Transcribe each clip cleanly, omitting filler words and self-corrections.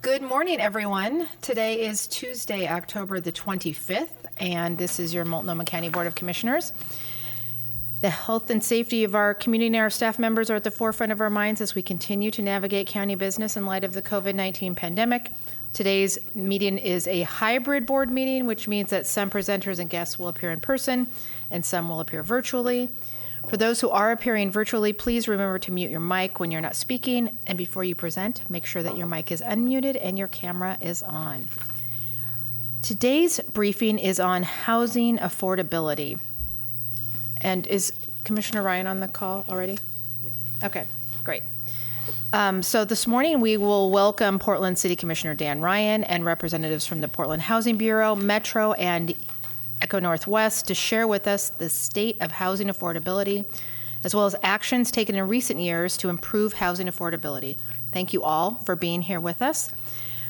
Good morning, everyone. Today is Tuesday, October the 25th, and this is your Multnomah County Board of Commissioners. The health and safety of our community and our staff members are at the forefront of our minds as we continue to navigate county business in light of the COVID-19 pandemic. Today's meeting is a hybrid board meeting, which means that some presenters and guests will appear in person and some will appear virtually. For those who are appearing virtually, please remember to mute your mic when you're not speaking, and before you present, make sure that your mic is unmuted and your camera is on. Today's briefing is on housing affordability. And is Commissioner Ryan on the call already? Yes. Okay, great. So this morning we will welcome Portland City Commissioner Dan Ryan and representatives from the Portland Housing Bureau, Metro, and Echo Northwest to share with us the state of housing affordability, as well as actions taken in recent years to improve housing affordability. Thank you all for being here with us.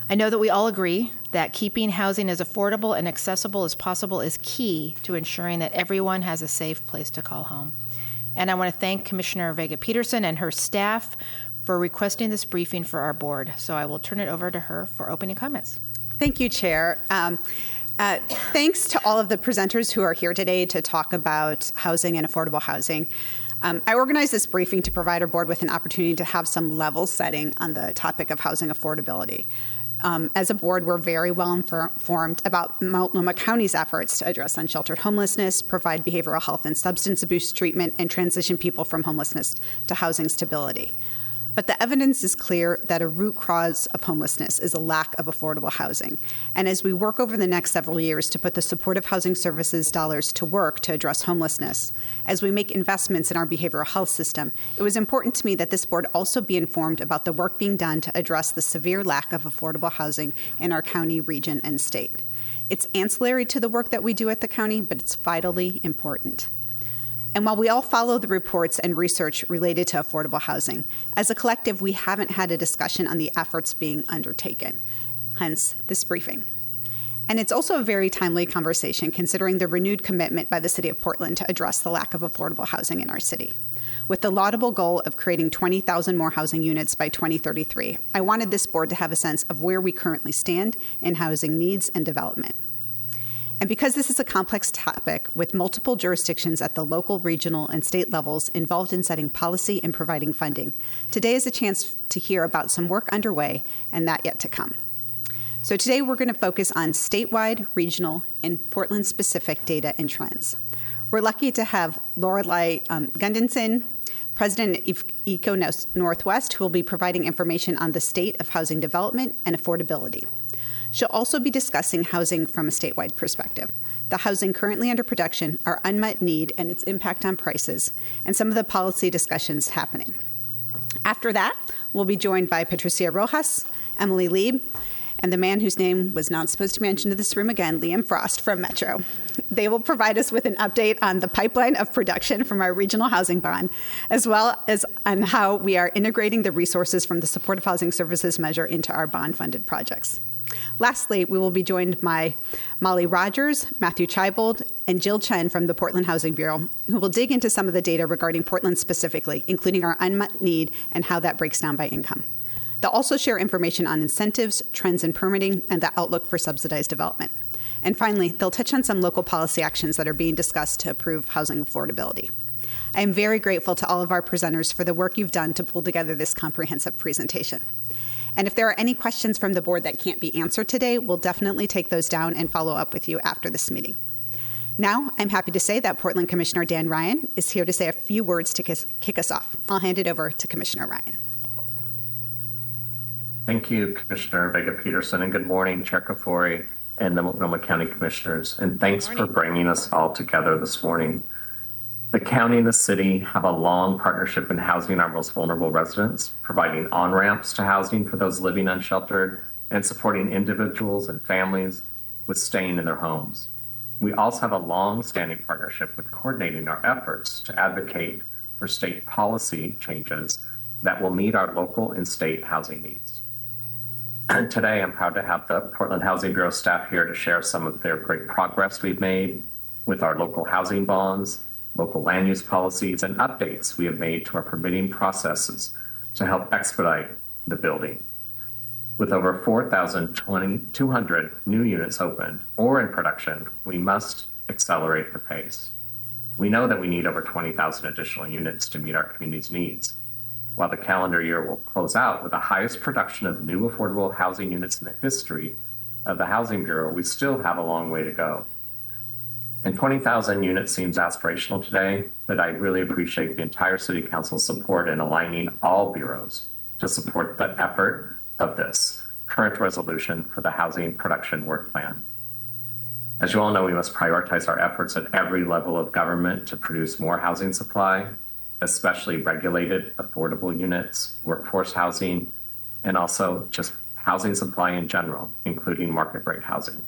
I know that we all agree that keeping housing as affordable and accessible as possible is key to ensuring that everyone has a safe place to call home. And I want to thank Commissioner Vega Peterson and her staff for requesting this briefing for our board. So I will turn it over to her for opening comments. Thank you, Chair. Thanks to all of the presenters who are here today to talk about housing and affordable housing. I organized this briefing to provide our board with an opportunity to have some level setting on the topic of housing affordability. As a board, we're very well informed about Multnomah County's efforts to address unsheltered homelessness, provide behavioral health and substance abuse treatment, and transition people from homelessness to housing stability. But the evidence is clear that a root cause of homelessness is a lack of affordable housing. And as we work over the next several years to put the supportive housing services dollars to work to address homelessness, as we make investments in our behavioral health system, it was important to me that this board also be informed about the work being done to address the severe lack of affordable housing in our county, region, and state. It's ancillary to the work that we do at the county, but it's vitally important. And while we all follow the reports and research related to affordable housing, as a collective, we haven't had a discussion on the efforts being undertaken, hence this briefing. And it's also a very timely conversation considering the renewed commitment by the City of Portland to address the lack of affordable housing in our city. With the laudable goal of creating 20,000 more housing units by 2033, I wanted this board to have a sense of where we currently stand in housing needs and development. And because this is a complex topic with multiple jurisdictions at the local, regional, and state levels involved in setting policy and providing funding, today is a chance to hear about some work underway and that yet to come. So today we're going to focus on statewide, regional, and Portland-specific data and trends. We're lucky to have Lorelei Gunderson, President of Echo Northwest, who will be providing information on the state of housing development and affordability. She'll also be discussing housing from a statewide perspective, the housing currently under production, our unmet need and its impact on prices, and some of the policy discussions happening. After that, we'll be joined by Patricia Rojas, Emily Lieb, and the man whose name was not supposed to be mentioned in this room again, Liam Frost from Metro. They will provide us with an update on the pipeline of production from our regional housing bond, as well as on how we are integrating the resources from the Supportive Housing Services measure into our bond-funded projects. Lastly, we will be joined by Molly Rogers, Matthew Chibold, and Jill Chen from the Portland Housing Bureau, who will dig into some of the data regarding Portland specifically, including our unmet need and how that breaks down by income. They'll also share information on incentives, trends in permitting, and the outlook for subsidized development. And finally, they'll touch on some local policy actions that are being discussed to improve housing affordability. I am very grateful to all of our presenters for the work you've done to pull together this comprehensive presentation. And if there are any questions from the board that can't be answered today, we'll definitely take those down and follow up with you after this meeting. Now, I'm happy to say that Portland Commissioner Dan Ryan is here to say a few words to kick us off. I'll hand it over to Commissioner Ryan. Thank you, Commissioner Vega Peterson, and good morning, Chair Kafoury and the Multnomah County Commissioners. And thanks for bringing us all together this morning. The county and the city have a long partnership in housing our most vulnerable residents, providing on-ramps to housing for those living unsheltered, and supporting individuals and families with staying in their homes. We also have a long-standing partnership with coordinating our efforts to advocate for state policy changes that will meet our local and state housing needs. And today, I'm proud to have the Portland Housing Bureau staff here to share some of their great progress we've made with our local housing bonds, local land use policies, and updates we have made to our permitting processes to help expedite the building. With over 4,200 new units open or in production, we must accelerate the pace. We know that we need over 20,000 additional units to meet our community's needs. While the calendar year will close out with the highest production of new affordable housing units in the history of the Housing Bureau, we still have a long way to go. And 20,000 units seems aspirational today, but I really appreciate the entire City Council's support in aligning all bureaus to support the effort of this current resolution for the Housing Production Work Plan. As you all know, we must prioritize our efforts at every level of government to produce more housing supply, especially regulated, affordable units, workforce housing, and also just housing supply in general, including market rate housing.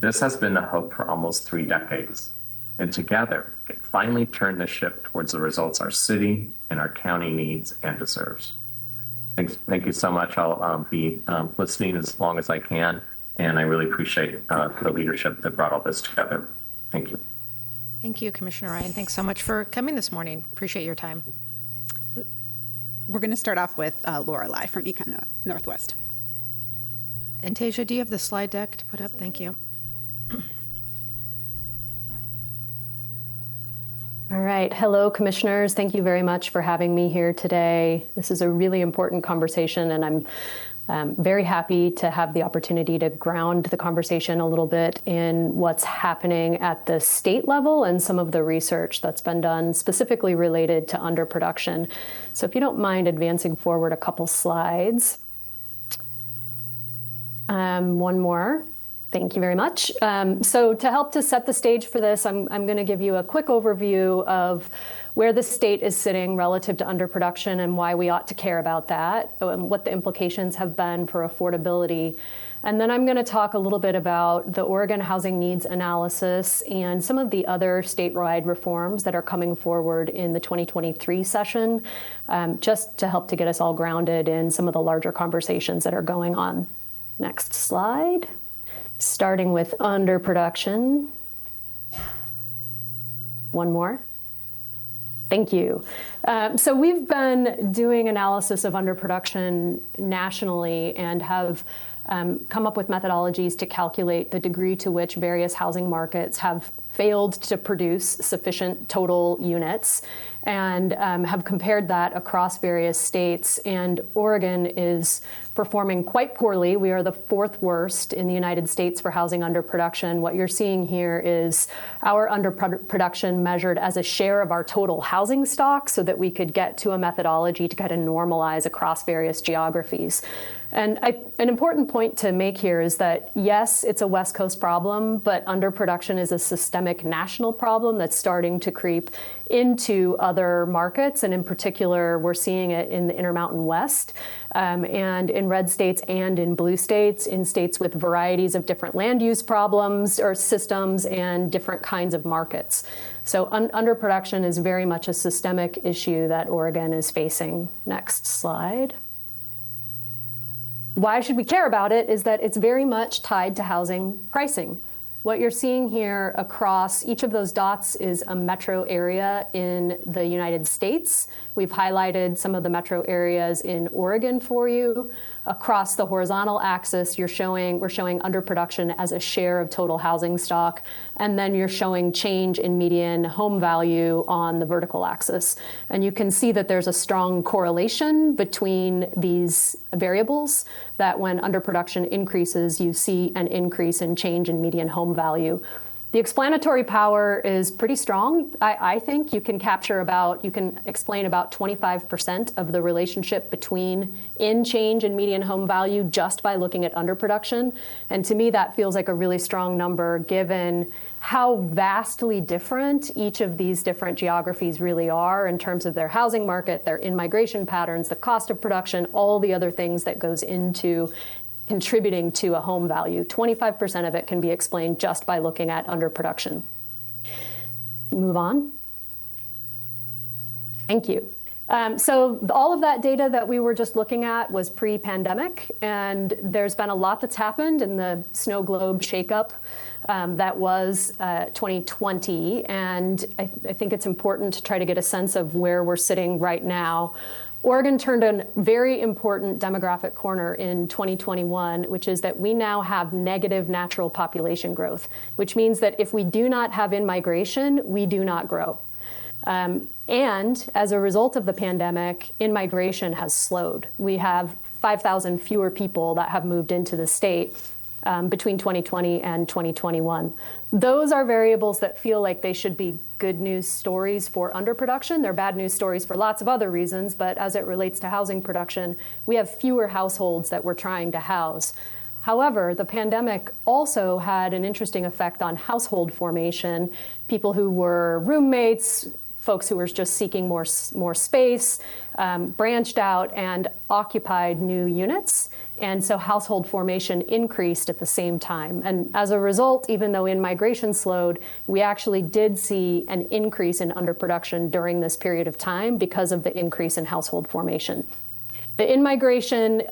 This has been the hope for almost 3 decades, and together we can finally turn the ship towards the results our city and our county needs and deserves. Thank you so much. I'll be listening as long as I can, and I really appreciate the leadership that brought all this together. Thank you. Thank you, Commissioner Ryan. Thanks so much for coming this morning. Appreciate your time. We're going to start off with Laura Lai from Econ Northwest. And Tasia, do you have the slide deck to put up? Thank you. All right. Hello, commissioners. Thank you very much for having me here today. This is a really important conversation, and I'm very happy to have the opportunity to ground the conversation a little bit in what's happening at the state level and some of the research that's been done specifically related to underproduction. So if you don't mind advancing forward a couple slides. One more. Thank you very much. So to help to set the stage for this, I'm going to give you a quick overview of where the state is sitting relative to underproduction and why we ought to care about that, and what the implications have been for affordability. And then I'm going to talk a little bit about the Oregon Housing Needs Analysis and some of the other statewide reforms that are coming forward in the 2023 session, just to help to get us all grounded in some of the larger conversations that are going on. Next slide. Starting with underproduction. One more. Thank you. So we've been doing analysis of underproduction nationally and have come up with methodologies to calculate the degree to which various housing markets have failed to produce sufficient total units, and have compared that across various states. And Oregon is performing quite poorly. We are the 4th worst in the United States for housing underproduction. What you're seeing here is our underproduction measured as a share of our total housing stock, so that we could get to a methodology to kind of normalize across various geographies. And an important point to make here is that, yes, it's a West Coast problem, but underproduction is a systemic national problem that's starting to creep into other markets. And in particular, we're seeing it in the Intermountain West, and in red states and in blue states, in states with varieties of different land use problems or systems and different kinds of markets. So underproduction is very much a systemic issue that Oregon is facing. Next slide. Why should we care about it is that it's very much tied to housing pricing. What you're seeing here across each of those dots is a metro area in the United States. We've highlighted some of the metro areas in Oregon for you. Across the horizontal axis, we're showing underproduction as a share of total housing stock, and then you're showing change in median home value on the vertical axis. And you can see that there's a strong correlation between these variables, that when underproduction increases, you see an increase in change in median home value. The explanatory power is pretty strong. I think you can explain about 25% of the relationship between change in median home value just by looking at underproduction. And to me, that feels like a really strong number given how vastly different each of these different geographies really are in terms of their housing market, their in-migration patterns, the cost of production, all the other things that goes into contributing to a home value. 25% of it can be explained just by looking at underproduction. Move on. Thank you. So all of that data that we were just looking at was pre-pandemic, and there's been a lot that's happened in the snow globe shakeup that was 2020. And I think it's important to try to get a sense of where we're sitting right now. Oregon turned a very important demographic corner in 2021, which is that we now have negative natural population growth, which means that if we do not have in-migration, we do not grow. And as a result of the pandemic, in-migration has slowed. We have 5,000 fewer people that have moved into the state between 2020 and 2021. Those are variables that feel like they should be good news stories for underproduction. They're bad news stories for lots of other reasons, but as it relates to housing production, we have fewer households that we're trying to house. However, the pandemic also had an interesting effect on household formation. People who were roommates, folks who were just seeking more space, branched out and occupied new units. And so household formation increased at the same time. And as a result, even though in-migration slowed, we actually did see an increase in underproduction during this period of time because of the increase in household formation. The in-migration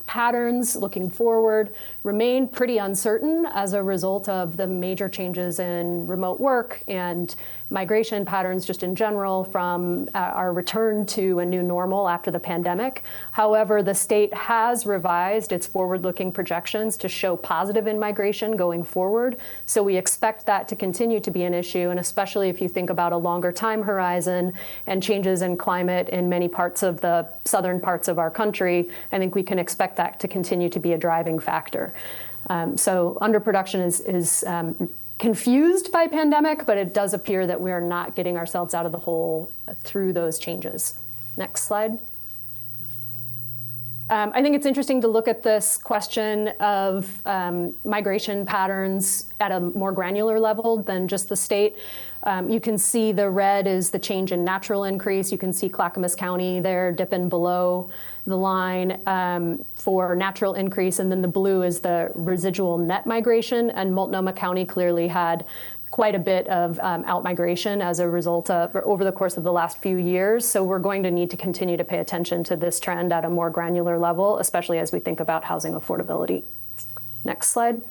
patterns looking forward remain pretty uncertain as a result of the major changes in remote work and migration patterns just in general from our return to a new normal after the pandemic. However, the state has revised its forward-looking projections to show positive in-migration going forward. So we expect that to continue to be an issue, and especially if you think about a longer time horizon and changes in climate in many parts of the southern parts of our country, I think we can expect that to continue to be a driving factor. So underproduction is confused by pandemic, but it does appear that we are not getting ourselves out of the hole through those changes. Next slide. I think it's interesting to look at this question of migration patterns at a more granular level than just the state. You can see the red is the change in natural increase. You can see Clackamas County there dipping below the line for natural increase, and then the blue is the residual net migration, and Multnomah County clearly had quite a bit of outmigration as a result of over the course of the last few years. So we're going to need to continue to pay attention to this trend at a more granular level, especially as we think about housing affordability. Next slide.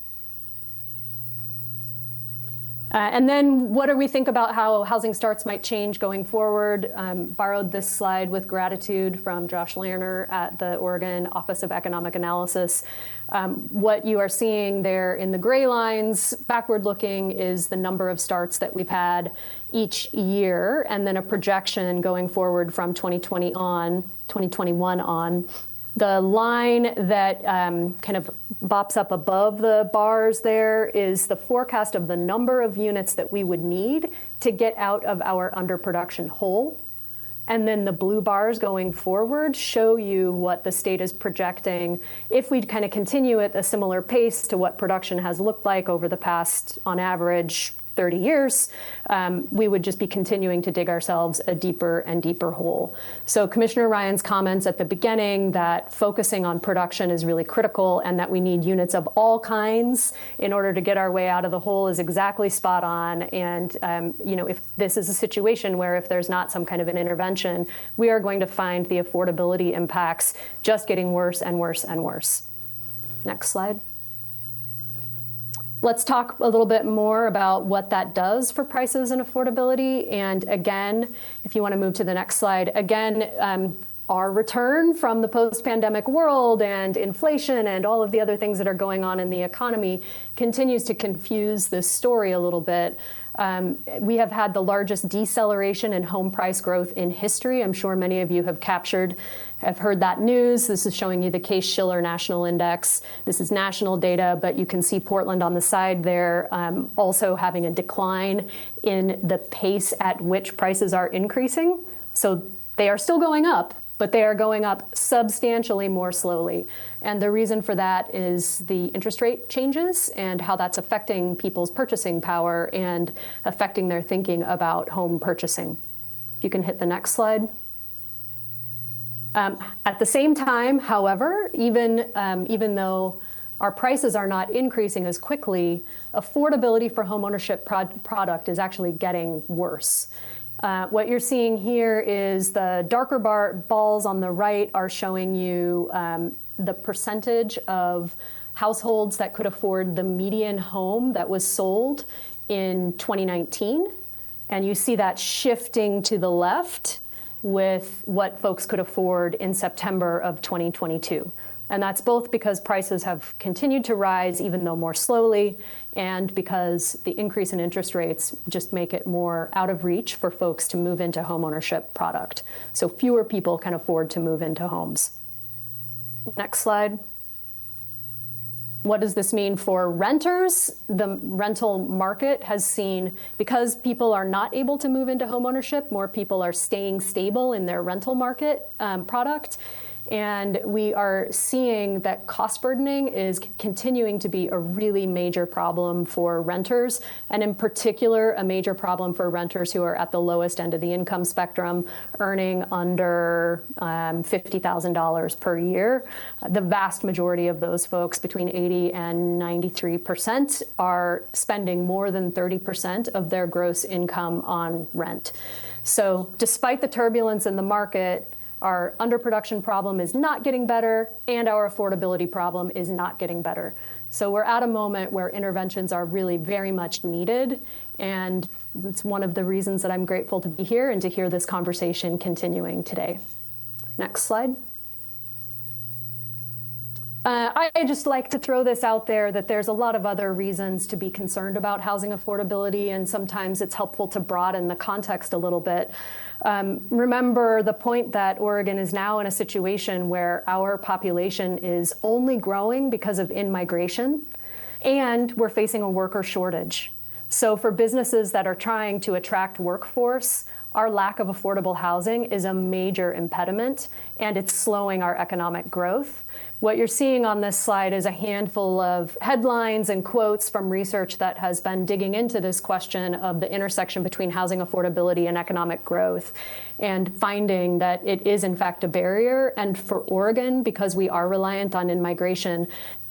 And then what do we think about how housing starts might change going forward? Borrowed this slide with gratitude from Josh Lerner at the Oregon Office of Economic Analysis. What you are seeing there in the gray lines, backward looking, is the number of starts that we've had each year, and then a projection going forward from 2021 on. The line that kind of bops up above the bars there is the forecast of the number of units that we would need to get out of our underproduction hole. And then the blue bars going forward show you what the state is projecting. If we kind of continue at a similar pace to what production has looked like over the past, on average, 30 years, we would just be continuing to dig ourselves a deeper and deeper hole. So Commissioner Ryan's comments at the beginning that focusing on production is really critical and that we need units of all kinds in order to get our way out of the hole is exactly spot on. And if this is a situation where if there's not some kind of an intervention, we are going to find the affordability impacts just getting worse and worse and worse. Next slide. Let's talk a little bit more about what that does for prices and affordability. And again, if you want to move to the next slide, again, our return from the post-pandemic world and inflation and all of the other things that are going on in the economy continues to confuse this story a little bit. We have had the largest deceleration in home price growth in history. I'm sure many of you have heard that news. This is showing you the Case-Shiller National Index. This is national data, but you can see Portland on the side there also having a decline in the pace at which prices are increasing. So they are still going up, but they are going up substantially more slowly. And the reason for that is the interest rate changes and how that's affecting people's purchasing power and affecting their thinking about home purchasing. If you can hit the next slide. At the same time, however, even though our prices are not increasing as quickly, affordability for homeownership product is actually getting worse. What you're seeing here is the darker balls on the right are showing you the percentage of households that could afford the median home that was sold in 2019. And you see that shifting to the left with what folks could afford in September of 2022. And that's both because prices have continued to rise, even though more slowly, and because the increase in interest rates just make it more out of reach for folks to move into homeownership product. So fewer people can afford to move into homes. Next slide. What does this mean for renters? The rental market has seen, because people are not able to move into homeownership, more people are staying stable in their rental market product. And we are seeing that cost burdening is continuing to be a really major problem for renters, and in particular, a major problem for renters who are at the lowest end of the income spectrum, earning under $50,000 per year. The vast majority of those folks, between 80 and 93%, are spending more than 30% of their gross income on rent. So despite the turbulence in the market, our underproduction problem is not getting better, and our affordability problem is not getting better. So we're at a moment where interventions are really very much needed, and it's one of the reasons that I'm grateful to be here and to hear this conversation continuing today. Next slide. I just like to throw this out there that there's a lot of other reasons to be concerned about housing affordability, and sometimes it's helpful to broaden the context a little bit. Remember the point that Oregon is now in a situation where our population is only growing because of in-migration, and we're facing a worker shortage. So for businesses that are trying to attract workforce, our lack of affordable housing is a major impediment, and it's slowing our economic growth. What you're seeing on this slide is a handful of headlines and quotes from research that has been digging into this question of the intersection between housing affordability and economic growth, and finding that it is in fact a barrier. And for Oregon, because we are reliant on in-migration,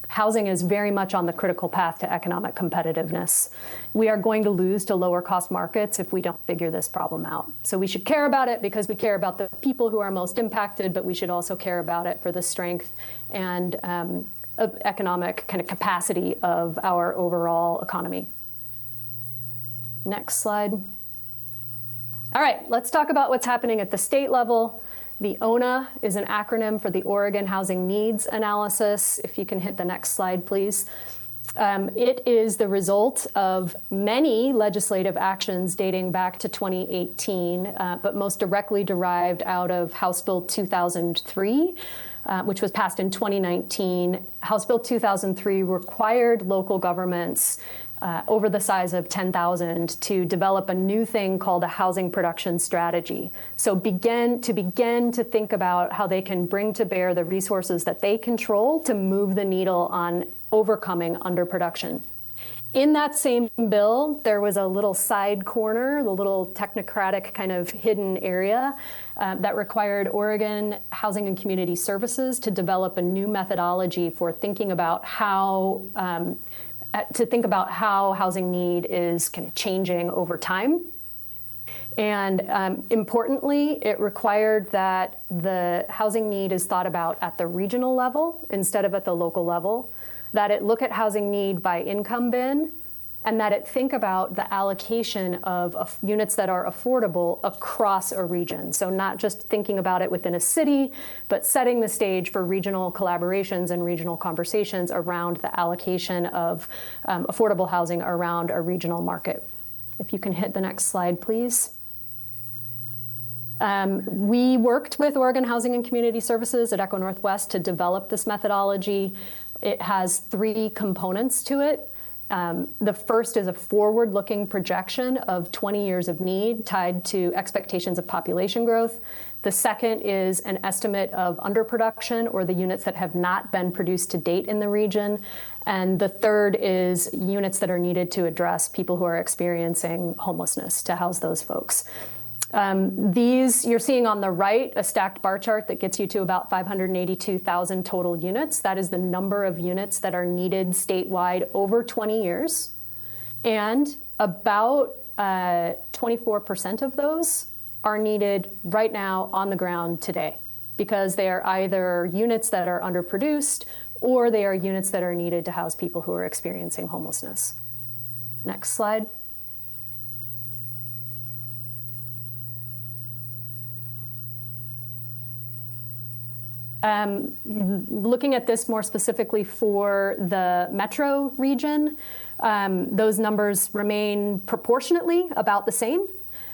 housing is very much on the critical path to economic competitiveness. We are going to lose to lower cost markets if we don't figure this problem out. So we should care about it because we care about the people who are most impacted, but we should also care about it for the strength and economic kind of capacity of our overall economy. Next slide. All right, let's talk about what's happening at the state level. The ONA is an acronym for the Oregon Housing Needs Analysis. If you can hit the next slide, please. It is the result of many legislative actions dating back to 2018, but most directly derived out of House Bill 2003, which was passed in 2019. House Bill 2003 required local governments over the size of 10,000 to develop a new thing called a housing production strategy. So begin to think about how they can bring to bear the resources that they control to move the needle on overcoming underproduction. In that same bill, there was a little side corner, the little technocratic kind of hidden area that required Oregon Housing and Community Services to develop a new methodology for thinking about how housing need is kind of changing over time. And importantly, it required that the housing need is thought about at the regional level instead of at the local level, that it look at housing need by income bin, and that it think about the allocation of units that are affordable across a region. So not just thinking about it within a city, but setting the stage for regional collaborations and regional conversations around the allocation of affordable housing around a regional market. If you can hit the next slide, please. We worked with Oregon Housing and Community Services at Echo Northwest to develop this methodology. It has 3 components to it. The first is a forward-looking projection of 20 years of need tied to expectations of population growth. The second is an estimate of underproduction, or the units that have not been produced to date in the region. And the third is units that are needed to address people who are experiencing homelessness, to house those folks. These, you're seeing on the right, a stacked bar chart that gets you to about 582,000 total units. That is the number of units that are needed statewide over 20 years. And about 24% of those are needed right now on the ground today, because they are either units that are underproduced or they are units that are needed to house people who are experiencing homelessness. Next slide. Looking at this more specifically for the metro region, those numbers remain proportionately about the same.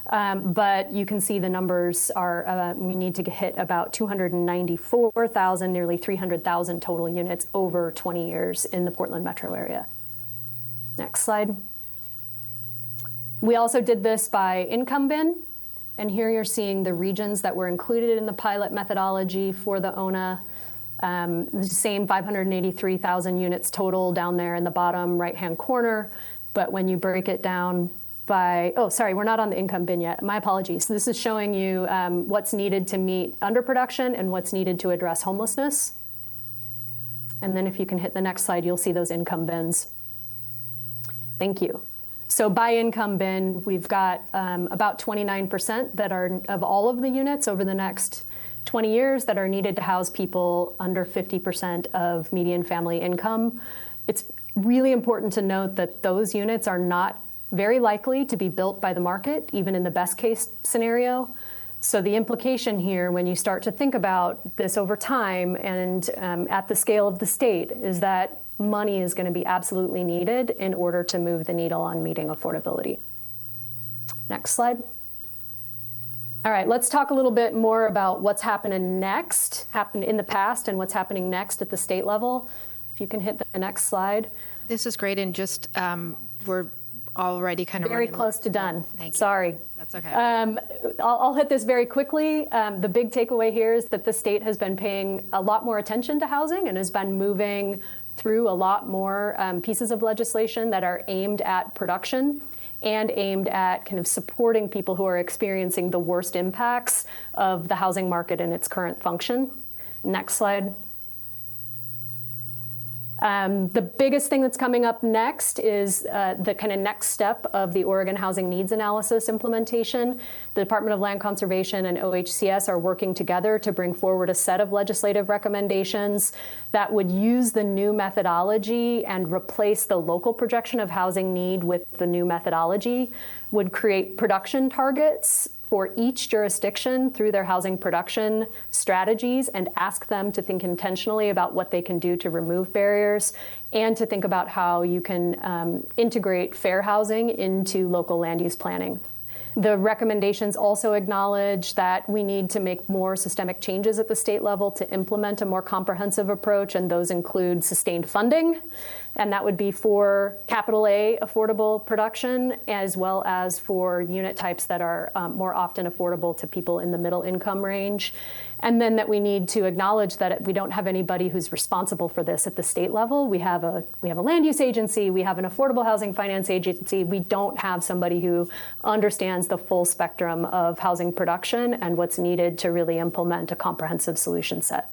But you can see the numbers are, we need to hit about 294,000, nearly 300,000 total units over 20 years in the Portland metro area. Next slide. We also did this by income bin. And here you're seeing the regions that were included in the pilot methodology for the ONA. The same 583,000 units total down there in the bottom right-hand corner. But when you break it down by, oh, sorry, we're not on the income bin yet. My apologies. This is showing you what's needed to meet underproduction and what's needed to address homelessness. And then if you can hit the next slide, you'll see those income bins. Thank you. So by income bin, we've got about 29% that are of all of the units over the next 20 years that are needed to house people under 50% of median family income. It's really important to note that those units are not very likely to be built by the market, even in the best case scenario. So the implication here, when you start to think about this over time and at the scale of the state, is that money is going to be absolutely needed in order to move the needle on meeting affordability. Next slide. All right, let's talk a little bit more about what's happened in the past and what's happening next at the state level. If you can hit the next slide. This is great, and just we're already kind of very close to done. Thank you. Sorry. That's okay. I'll hit this very quickly. The big takeaway here is that the state has been paying a lot more attention to housing and has been moving through a lot more pieces of legislation that are aimed at production and aimed at kind of supporting people who are experiencing the worst impacts of the housing market in its current function. Next slide. The biggest thing that's coming up next is the kind of next step of the Oregon Housing Needs Analysis implementation. The Department of Land Conservation and OHCS are working together to bring forward a set of legislative recommendations that would use the new methodology and replace the local projection of housing need with the new methodology, would create production targets for each jurisdiction through their housing production strategies and ask them to think intentionally about what they can do to remove barriers and to think about how you can integrate fair housing into local land use planning. The recommendations also acknowledge that we need to make more systemic changes at the state level to implement a more comprehensive approach, and those include sustained funding, and that would be for capital A affordable production, as well as for unit types that are more often affordable to people in the middle income range. And then that we need to acknowledge that we don't have anybody who's responsible for this at the state level. We have a land use agency, we have an affordable housing finance agency. We don't have somebody who understands the full spectrum of housing production and what's needed to really implement a comprehensive solution set.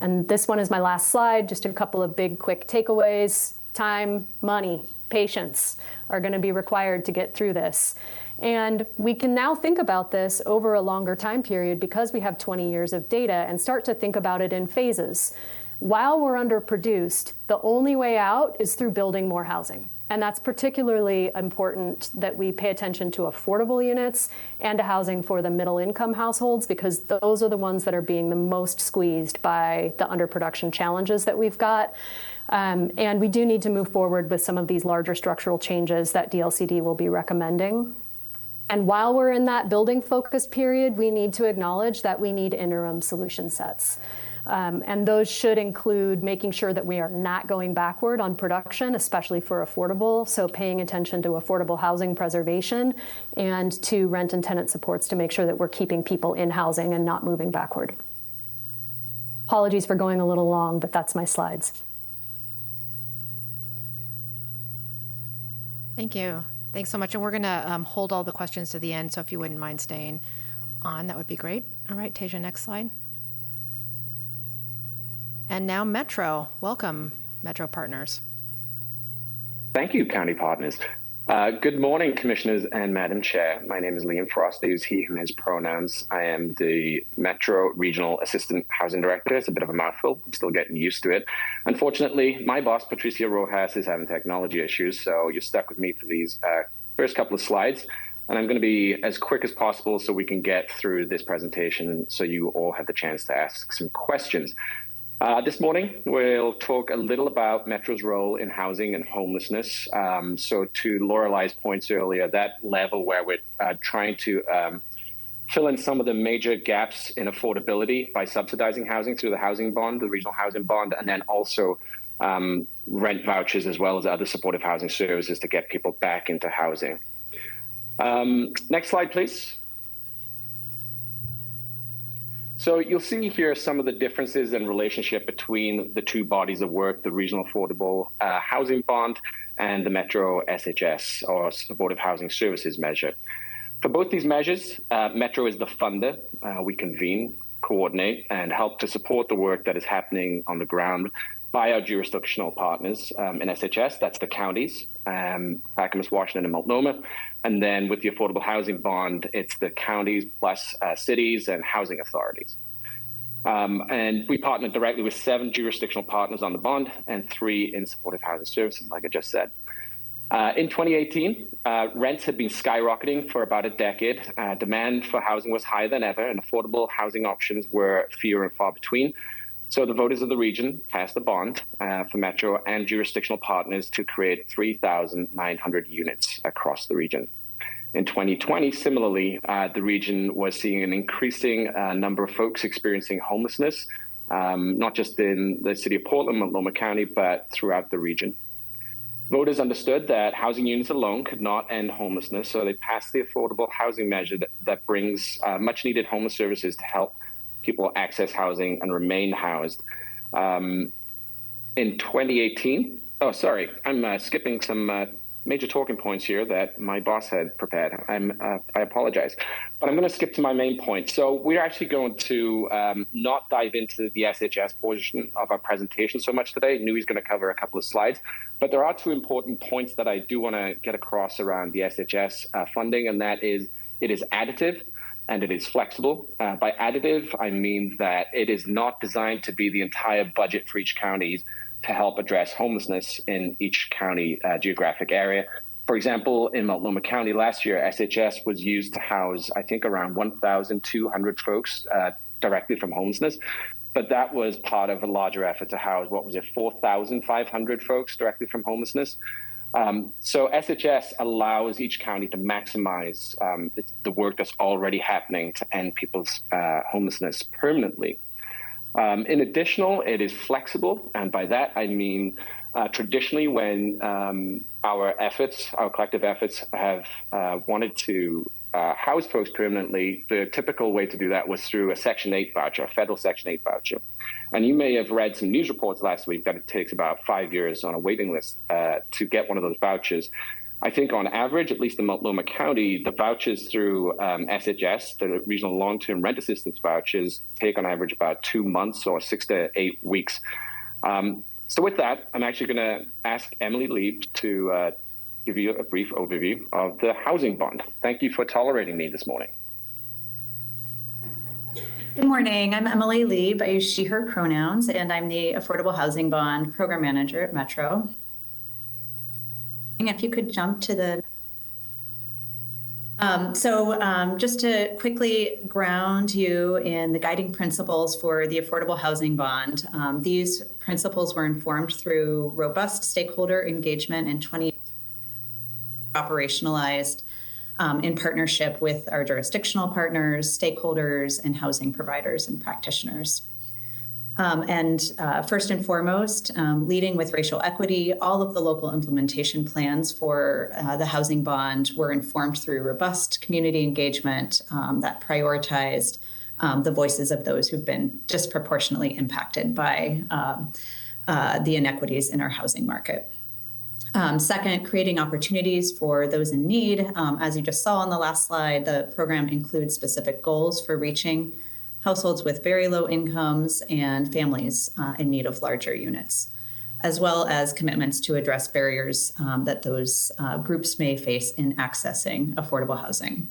And this one is my last slide, just a couple of big quick takeaways. Time, money, patience are going to be required to get through this. And we can now think about this over a longer time period because we have 20 years of data and start to think about it in phases. While we're underproduced, the only way out is through building more housing. And that's particularly important that we pay attention to affordable units and to housing for the middle income households, because those are the ones that are being the most squeezed by the underproduction challenges that we've got. And we do need to move forward with some of these larger structural changes that DLCD will be recommending. And while we're in that building focused period, we need to acknowledge that we need interim solution sets. And those should include making sure that we are not going backward on production, especially for affordable. So paying attention to affordable housing preservation and to rent and tenant supports to make sure that we're keeping people in housing and not moving backward. Apologies for going a little long, but that's my slides. Thank you. Thanks so much. And we're going to hold all the questions to the end, so if you wouldn't mind staying on, that would be great. All right, Tasia, next slide. And now Metro. Welcome, Metro Partners. Thank you, County Partners. Good morning, Commissioners and Madam Chair. My name is Liam Frost. I use he, him, his pronouns. I am the Metro Regional Assistant Housing Director. It's a bit of a mouthful. I'm still getting used to it. Unfortunately, my boss, Patricia Rojas, is having technology issues, so you're stuck with me for these first couple of slides. And I'm going to be as quick as possible so we can get through this presentation so you all have the chance to ask some questions. This morning, we'll talk a little about Metro's role in housing and homelessness. So to Lorelai's points earlier, that level where we're trying to fill in some of the major gaps in affordability by subsidizing housing through the housing bond, the regional housing bond, and then also rent vouchers as well as other supportive housing services to get people back into housing. Next slide, please. So you'll see here some of the differences in relationship between the two bodies of work, the Regional Affordable Housing Bond and the Metro SHS, or Supportive Housing Services measure. For both these measures, Metro is the funder. We convene, coordinate, and help to support the work that is happening on the ground by our jurisdictional partners in SHS. That's the counties, Clackamas, Washington, and Multnomah. And then with the Affordable Housing Bond, it's the counties plus cities and housing authorities. And we partner directly with 7 jurisdictional partners on the bond and 3 in supportive housing services, like I just said. In 2018, rents had been skyrocketing for about a decade. Demand for housing was higher than ever, and affordable housing options were fewer and far between. So the voters of the region passed a bond for Metro and jurisdictional partners to create 3,900 units across the region. In 2020, similarly, the region was seeing an increasing number of folks experiencing homelessness, not just in the city of Portland, Multnomah County, but throughout the region. Voters understood that housing units alone could not end homelessness, so they passed the affordable housing measure that brings much needed homeless services to help people access housing and remain housed. In 2018, I'm skipping some major talking points here that my boss had prepared. I apologize, but I'm going to skip to my main point. So we're actually going to not dive into the SHS portion of our presentation so much today. Nui's going to cover a couple of slides, but there are 2 important points that I do want to get across around the SHS funding, and that is it is additive and it is flexible. By additive, I mean that it is not designed to be the entire budget for each county to help address homelessness in each county geographic area. For example, in Multnomah County last year, SHS was used to house, I think, around 1,200 folks directly from homelessness. But that was part of a larger effort to house, 4,500 folks directly from homelessness. So SHS allows each county to maximize the work that's already happening to end people's homelessness permanently. In addition, it is flexible, and by that I mean traditionally when our collective efforts have wanted to house folks permanently, the typical way to do that was through a Section 8 voucher, a federal Section 8 voucher. And you may have read some news reports last week that it takes about 5 years on a waiting list to get one of those vouchers. I think on average, at least in Multnomah County, the vouchers through SHS, the Regional Long-Term Rent Assistance vouchers, take on average about 2 months or 6 to 8 weeks. So with that, I'm actually going to ask Emily Lieb to give you a brief overview of the housing bond. Thank you for tolerating me this morning. Good morning. I'm Emily Lieb. I use she, her pronouns, and I'm the Affordable Housing Bond Program Manager at Metro. And if you could jump to the just to quickly ground you in the guiding principles for the Affordable Housing Bond, these principles were informed through robust stakeholder engagement in 2018, operationalized in partnership with our jurisdictional partners, stakeholders, and housing providers and practitioners. First and foremost, leading with racial equity, all of the local implementation plans for the housing bond were informed through robust community engagement that prioritized the voices of those who've been disproportionately impacted by the inequities in our housing market. Second, creating opportunities for those in need. As you just saw on the last slide, the program includes specific goals for reaching households with very low incomes and families in need of larger units, as well as commitments to address barriers that those groups may face in accessing affordable housing.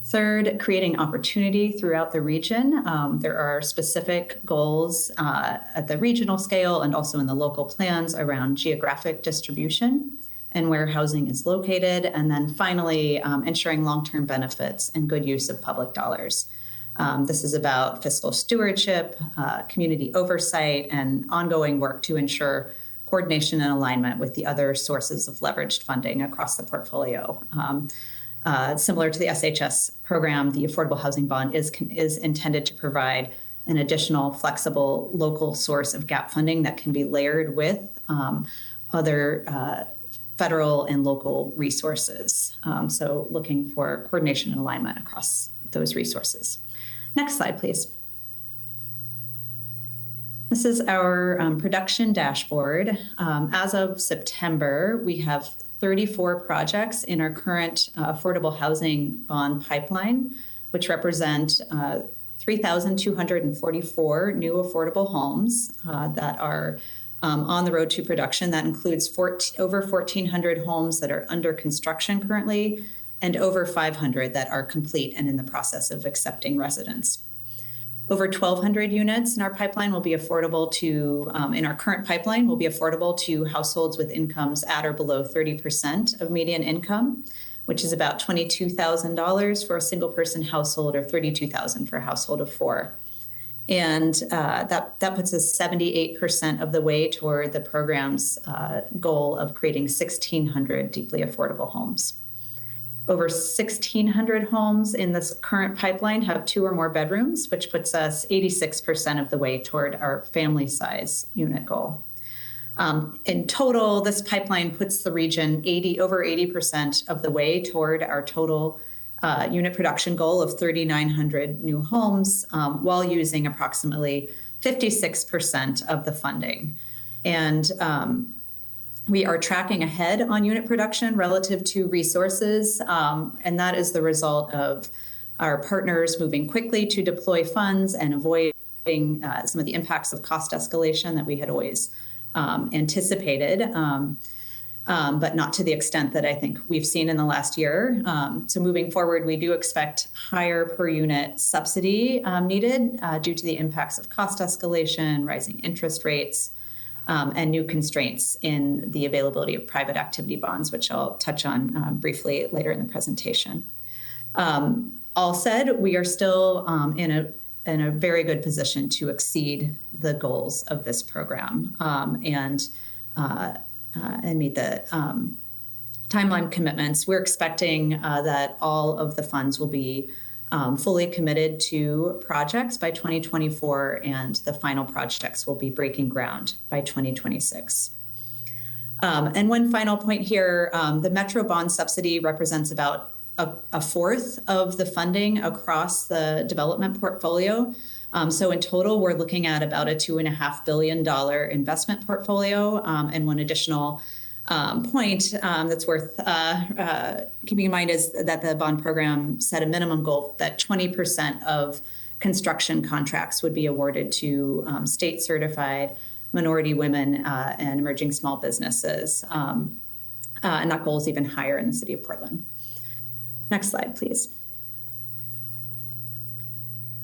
Third, creating opportunity throughout the region. There are specific goals at the regional scale and also in the local plans around geographic distribution and where housing is located. And then finally, ensuring long-term benefits and good use of public dollars. This is about fiscal stewardship, community oversight, and ongoing work to ensure coordination and alignment with the other sources of leveraged funding across the portfolio. Similar to the SHS program, the Affordable Housing Bond is intended to provide an additional flexible local source of gap funding that can be layered with other federal and local resources. So looking for coordination and alignment across those resources. Next slide, please. This is our production dashboard. As of September, we have 34 projects in our current affordable housing bond pipeline, which represent 3,244 new affordable homes that are on the road to production. That includes over 1,400 homes that are under construction currently, and over 500 that are complete and in the process of accepting residents. Over 1,200 units in our pipeline will be affordable to, in our current pipeline, will be affordable to households with incomes at or below 30% of median income, which is about $22,000 for a single person household or $32,000 for a household of four. And that puts us 78% of the way toward the program's goal of creating 1,600 deeply affordable homes. Over 1,600 homes in this current pipeline have 2 or more bedrooms, which puts us 86% of the way toward our family size unit goal. In total, this pipeline puts the region over 80% of the way toward our total unit production goal of 3,900 new homes, while using approximately 56% of the funding. And we are tracking ahead on unit production relative to resources, and that is the result of our partners moving quickly to deploy funds and avoiding some of the impacts of cost escalation that we had always anticipated, but not to the extent that I think we've seen in the last year. So moving forward, we do expect higher per unit subsidy needed due to the impacts of cost escalation, rising interest rates, and new constraints in the availability of private activity bonds, which I'll touch on briefly later in the presentation. All said, we are still in a very good position to exceed the goals of this program and meet the timeline commitments. We're expecting that all of the funds will be fully committed to projects by 2024, and the final projects will be breaking ground by 2026. And one final point here, the Metro bond subsidy represents about a fourth of the funding across the development portfolio. So in total, we're looking at about a $2.5 billion investment portfolio. And one additional point that's worth keeping in mind is that the bond program set a minimum goal that 20% of construction contracts would be awarded to state certified minority women and emerging small businesses. And that goal is even higher in the city of Portland. Next slide, please.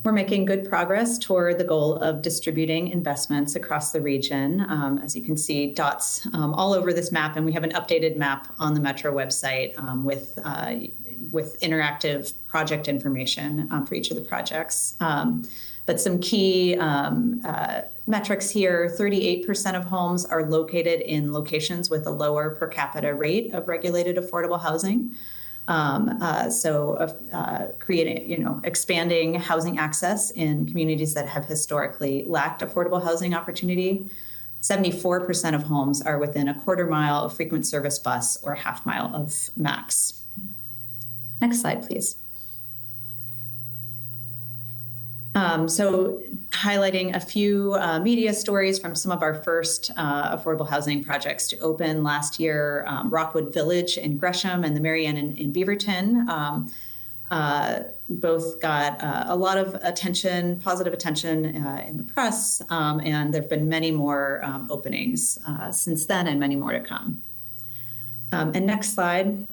We're making good progress toward the goal of distributing investments across the region. As you can see, dots all over this map, and we have an updated map on the Metro website with interactive project information for each of the projects. But some key metrics here, 38% of homes are located in locations with a lower per capita rate of regulated affordable housing. Creating, expanding housing access in communities that have historically lacked affordable housing opportunity. 74% of homes are within a quarter mile of frequent service bus or a half mile of MAX. Next slide, please. So highlighting a few media stories from some of our first affordable housing projects to open last year, Rockwood Village in Gresham and the Marianne in Beaverton. Both got a lot of attention, positive attention in the press, and there have been many more openings since then and many more to come. And next slide.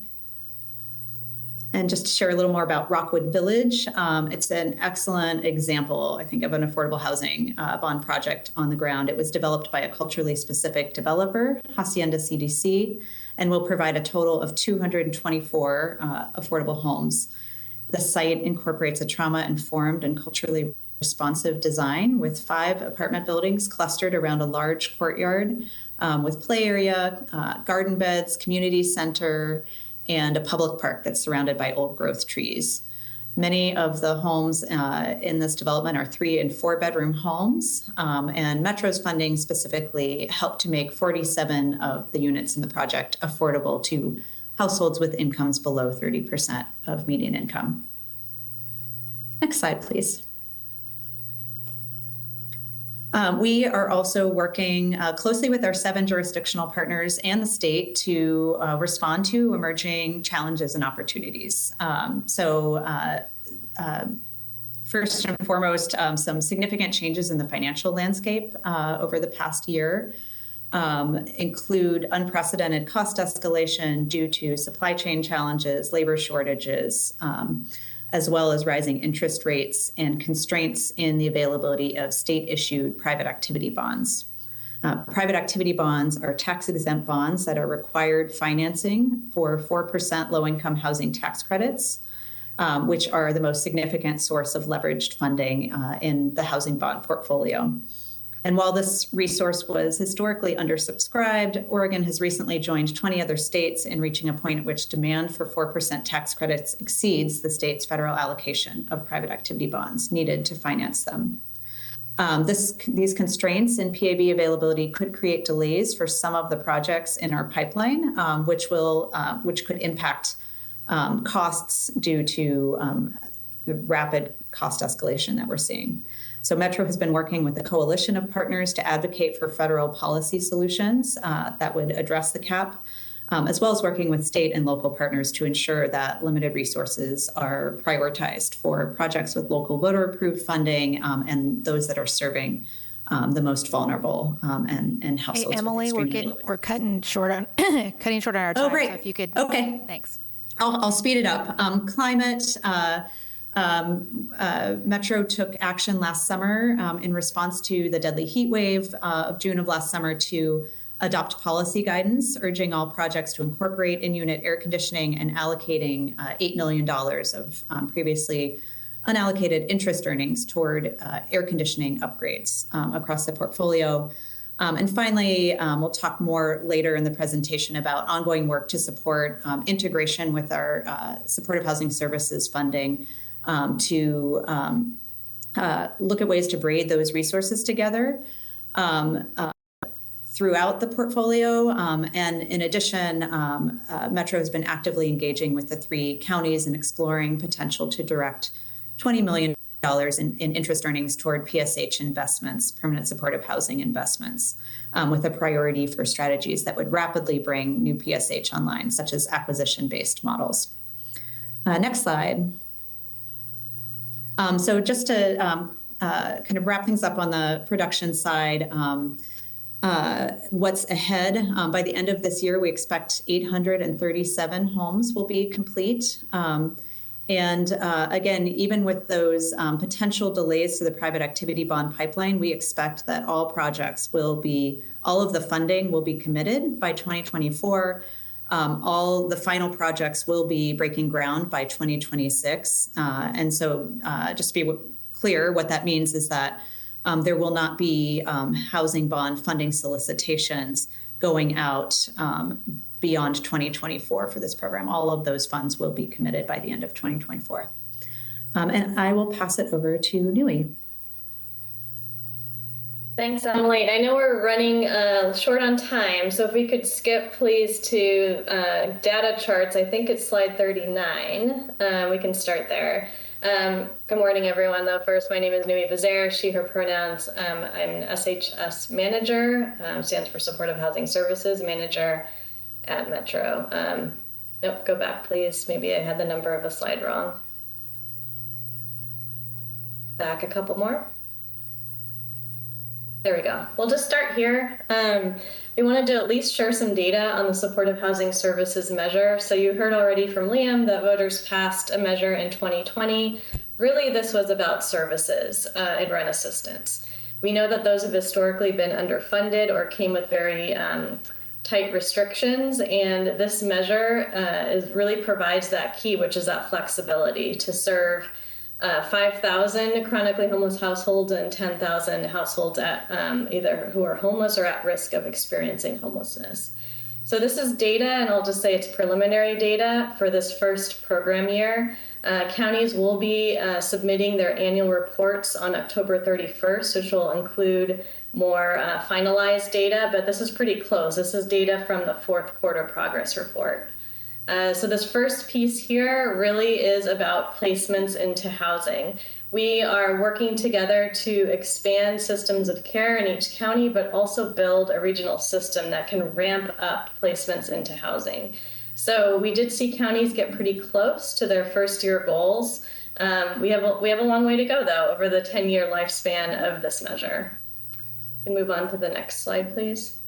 And just to share a little more about Rockwood Village, it's an excellent example, I think, of an affordable housing bond project on the ground. It was developed by a culturally specific developer, Hacienda CDC, and will provide a total of 224 affordable homes. The site incorporates a trauma-informed and culturally responsive design with 5 apartment buildings clustered around a large courtyard with play area, garden beds, community center, and a public park that's surrounded by old growth trees. Many of the homes in this development are 3 and 4 bedroom homes, and Metro's funding specifically helped to make 47 of the units in the project affordable to households with incomes below 30% of median income. Next slide, please. We are also working closely with our 7 jurisdictional partners and the state to respond to emerging challenges and opportunities. First and foremost, some significant changes in the financial landscape over the past year include unprecedented cost escalation due to supply chain challenges, labor shortages, as well as rising interest rates and constraints in the availability of state-issued private activity bonds. Private activity bonds are tax-exempt bonds that are required financing for 4% low-income housing tax credits, which are the most significant source of leveraged funding in the housing bond portfolio. And while this resource was historically undersubscribed, Oregon has recently joined 20 other states in reaching a point at which demand for 4% tax credits exceeds the state's federal allocation of private activity bonds needed to finance them. These constraints in PAB availability could create delays for some of the projects in our pipeline, which could impact costs due to the rapid cost escalation that we're seeing. So Metro has been working with a coalition of partners to advocate for federal policy solutions that would address the cap, as well as working with state and local partners to ensure that limited resources are prioritized for projects with local voter-approved funding and those that are serving the most vulnerable and households. Hey, Emily, we're cutting short on our time. Oh, great. So if you could, okay, thanks. I'll speed it up. Climate. Metro took action last summer in response to the deadly heat wave of June of last summer to adopt policy guidance, urging all projects to incorporate in-unit air conditioning and allocating $8 million of previously unallocated interest earnings toward air conditioning upgrades across the portfolio. And finally, we'll talk more later in the presentation about ongoing work to support integration with our supportive housing services funding to look at ways to braid those resources together throughout the portfolio. And in addition, Metro has been actively engaging with the 3 counties and exploring potential to direct $20 million in interest earnings toward PSH investments, permanent supportive housing investments, with a priority for strategies that would rapidly bring new PSH online, such as acquisition-based models. Next slide. So just to kind of wrap things up on the production side, what's ahead? By the end of this year, we expect 837 homes will be complete. And again, even with those potential delays to the private activity bond pipeline, we expect that all of the funding will be committed by 2024. All the final projects will be breaking ground by 2026. And so just to be clear, what that means is that there will not be housing bond funding solicitations going out beyond 2024 for this program. All of those funds will be committed by the end of 2024. And I will pass it over to Nui. Thanks, Emily. I know we're running short on time, so if we could skip, please, to data charts. I think it's slide 39. We can start there. Good morning, everyone. Though first, my name is Nui Vazer, she, her pronouns. I'm an SHS manager, stands for Supportive Housing Services Manager at Metro. Nope, go back, please. Maybe I had the number of the slide wrong. Back a couple more. There we go. We'll just start here. We wanted to at least share some data on the supportive housing services measure. So you heard already from Liam that voters passed a measure in 2020. Really, this was about services and rent assistance. We know that those have historically been underfunded or came with very tight restrictions, and this measure really provides that key, which is that flexibility to serve 5,000 chronically homeless households and 10,000 households at either who are homeless or at risk of experiencing homelessness. So this is data, and I'll just say it's preliminary data for this first program year. Counties will be submitting their annual reports on October 31st, which will include more finalized data, but this is pretty close. This is data from the fourth quarter progress report. So this first piece here really is about placements into housing. We are working together to expand systems of care in each county, but also build a regional system that can ramp up placements into housing. So we did see counties get pretty close to their first year goals. We have a long way to go, though, over the 10-year lifespan of this measure. We can move on to the next slide, please.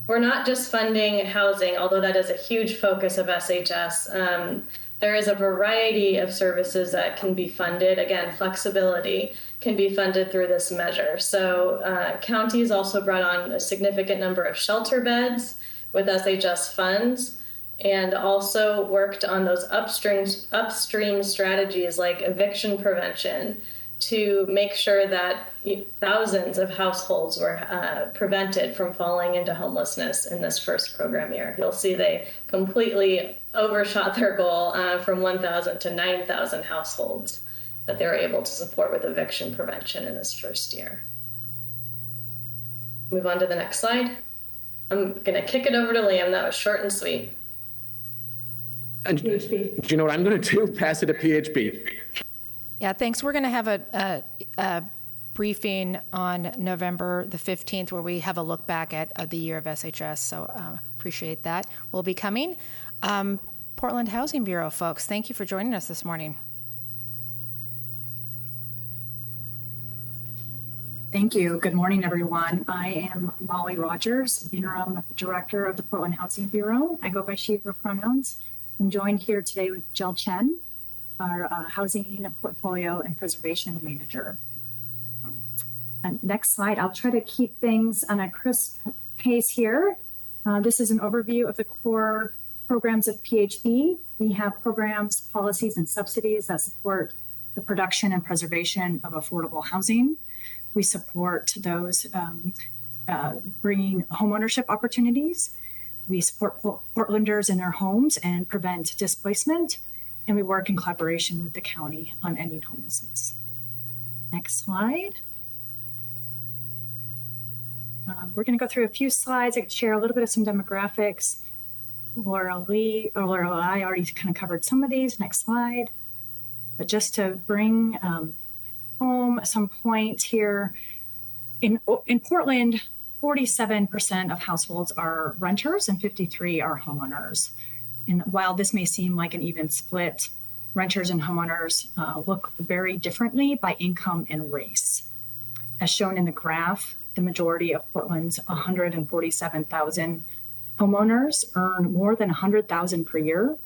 We're not just funding housing, although that is a huge focus of SHS. There is a variety of services that can be funded. Again, flexibility can be funded through this measure. So counties also brought on a significant number of shelter beds with SHS funds, and also worked on those upstream strategies like eviction prevention to make sure that thousands of households were prevented from falling into homelessness in this first program year. You'll see they completely overshot their goal from 1,000 to 9,000 households that they were able to support with eviction prevention in this first year. Move on to the next slide. I'm going to kick it over to Liam. That was short and sweet. And do you know what I'm going to do? Pass it to PHB. Yeah, thanks. We're going to have a briefing on November the 15th where we have a look back at the year of SHS, so appreciate that. Will be coming. Portland Housing Bureau folks, thank you for joining us this morning. Thank you. Good morning, everyone. I am Molly Rogers, Interim Director of the Portland Housing Bureau. I go by she, her pronouns. I'm joined here today with Jill Chen, our Housing Portfolio and Preservation Manager. Next slide. I'll try to keep things on a crisp pace here. This is an overview of the core programs of PHB. We have programs, policies, and subsidies that support the production and preservation of affordable housing. We support those bringing homeownership opportunities. We support Portlanders in their homes and prevent displacement. And we work in collaboration with the county on ending homelessness. Next slide. We're going to go through a few slides. I could share a little bit of some demographics. Laura I already kind of covered some of these. Next slide. But just to bring home some points here, in Portland, 47% of households are renters and 53% are homeowners. And while this may seem like an even split, renters and homeowners look very differently by income and race. As shown in the graph, the majority of Portland's 147,000 homeowners earn more than $100,000 per year,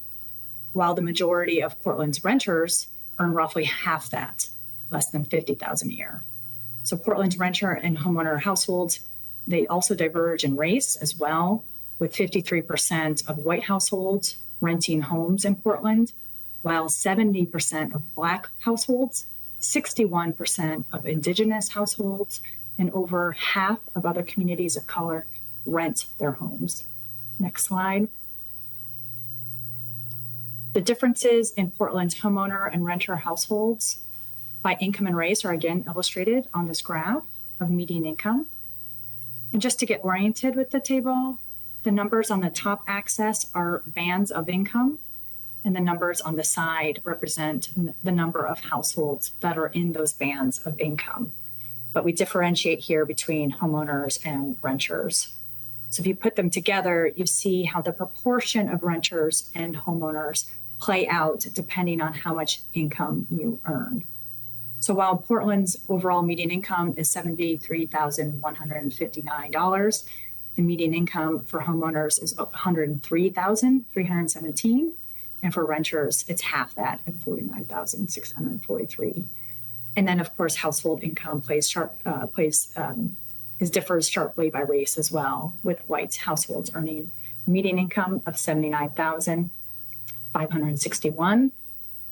while the majority of Portland's renters earn roughly half that, less than $50,000 a year. So Portland's renter and homeowner households, they also diverge in race as well, with 53% of white households renting homes in Portland, while 70% of Black households, 61% of Indigenous households, and over half of other communities of color rent their homes. Next slide. The differences in Portland's homeowner and renter households by income and race are again illustrated on this graph of median income. And just to get oriented with the table, the numbers on the top axis are bands of income, and the numbers on the side represent the number of households that are in those bands of income. But we differentiate here between homeowners and renters. So if you put them together, you see how the proportion of renters and homeowners play out depending on how much income you earn. So while Portland's overall median income is $73,159, the median income for homeowners is $103,317, and for renters, it's half that at $49,643. And then, of course, household income differs sharply by race as well, with white households earning median income of $79,561,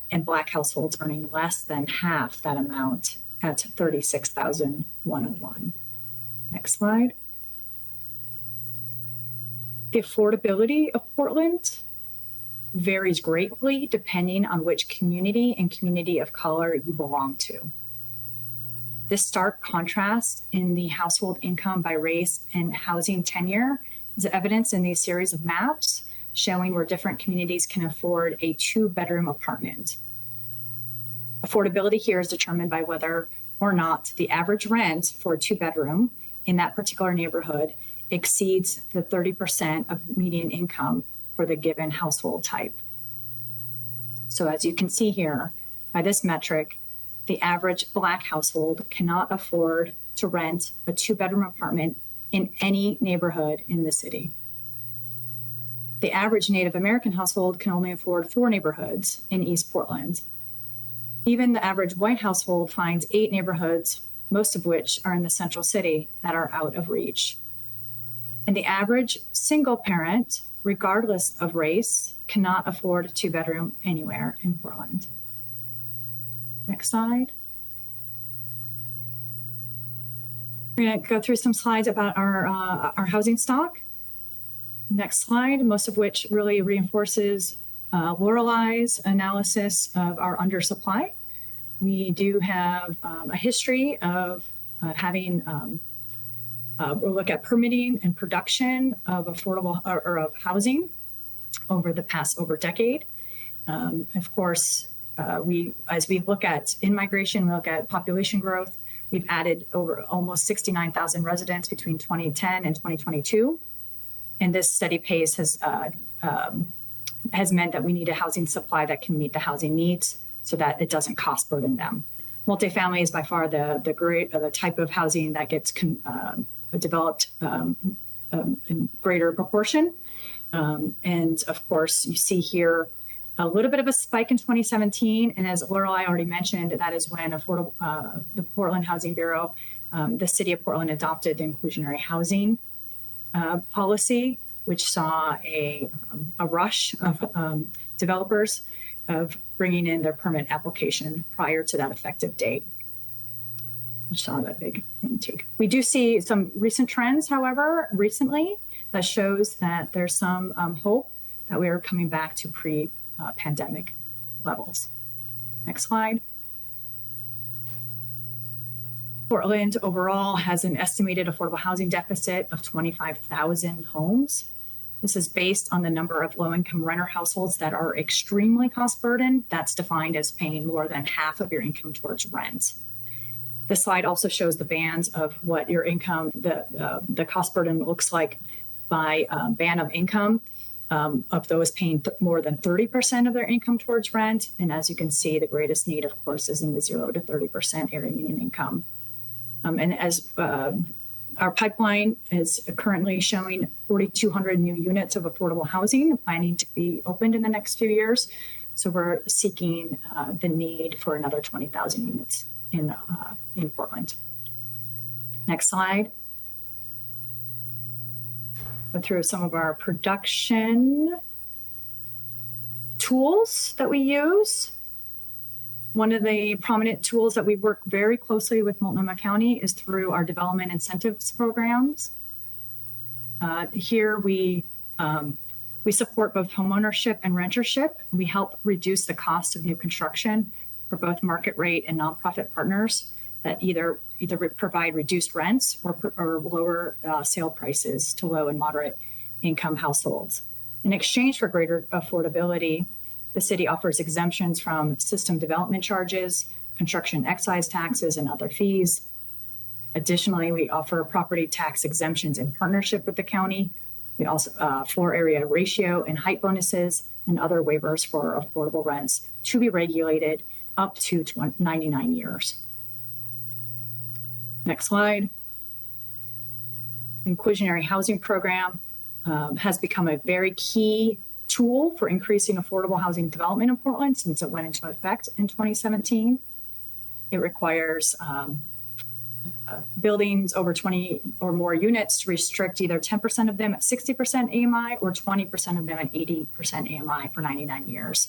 and Black households earning less than half that amount at $36,101. Next slide. The affordability of Portland varies greatly depending on which community and community of color you belong to. This stark contrast in the household income by race and housing tenure is evidenced in these series of maps showing where different communities can afford a 2-bedroom apartment. Affordability here is determined by whether or not the average rent for a 2-bedroom in that particular neighborhood exceeds the 30% of median income for the given household type. So as you can see here, by this metric, the average Black household cannot afford to rent a 2-bedroom apartment in any neighborhood in the city. The average Native American household can only afford 4 neighborhoods in East Portland. Even the average white household finds 8 neighborhoods, most of which are in the central city, that are out of reach. And the average single parent, regardless of race, cannot afford a 2-bedroom anywhere in Portland. Next slide. We're going to go through some slides about our housing stock. Next slide, most of which really reinforces Lorelei's analysis of our undersupply. We do have a history of having we'll look at permitting and production of affordable or of housing over the past decade. Of course, as we look at in-migration, we look at population growth, we've added over almost 69,000 residents between 2010 and 2022. And this steady pace has meant that we need a housing supply that can meet the housing needs so that it doesn't cost burden them. Multifamily is by far the type of housing that gets developed in greater proportion. And of course, you see here a little bit of a spike in 2017. And as Lorelei already mentioned, that is when the Portland Housing Bureau, the city of Portland, adopted the inclusionary housing policy, which saw a rush of developers of bringing in their permit application prior to that effective date, which saw that big intake. We do see some recent trends, however, recently that shows that there's some hope that we are coming back to pre-pandemic levels. Next slide. Portland overall has an estimated affordable housing deficit of 25,000 homes. This is based on the number of low-income renter households that are extremely cost burdened. That's defined as paying more than half of your income towards rent. This slide also shows the bands of what your income, the cost burden looks like by band of income of those paying more than 30% of their income towards rent. And as you can see, the greatest need, of course, is in the 0 to 30% area median income. And as our pipeline is currently showing 4,200 new units of affordable housing planning to be opened in the next few years. So we're seeking the need for another 20,000 units in Portland. Next slide. Go through some of our production tools that we use. One of the prominent tools that we work very closely with Multnomah County is through our development incentives programs. Here we support both homeownership and rentership. We help reduce the cost of new construction for both market rate and nonprofit partners that either provide reduced rents or lower sale prices to low and moderate income households. In exchange for greater affordability, the city offers exemptions from system development charges, construction excise taxes, and other fees. Additionally, we offer property tax exemptions in partnership with the county. We also floor area ratio and height bonuses and other waivers for affordable rents to be regulated up to 99 years. Next slide. Inclusionary housing program has become a very key tool for increasing affordable housing development in Portland since it went into effect in 2017. It requires buildings over 20 or more units to restrict either 10% of them at 60% AMI or 20% of them at 80% AMI for 99 years.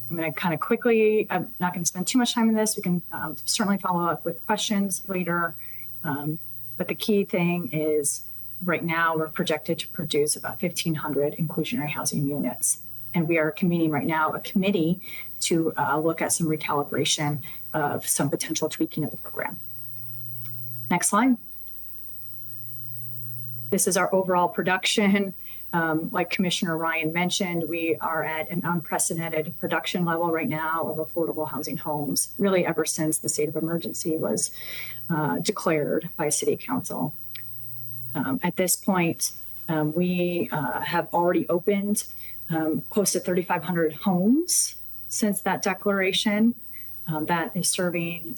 I'm going to kind of quickly, I'm not going to spend too much time on this. We can certainly follow up with questions later. But the key thing is right now we're projected to produce about 1,500 inclusionary housing units. And we are convening right now a committee to look at some recalibration of some potential tweaking of the program. Next slide. This is our overall production. Like Commissioner Ryan mentioned, we are at an unprecedented production level right now of affordable housing homes, really ever since the state of emergency was declared by City Council. At this point, we have already opened close to 3,500 homes since that declaration. That is serving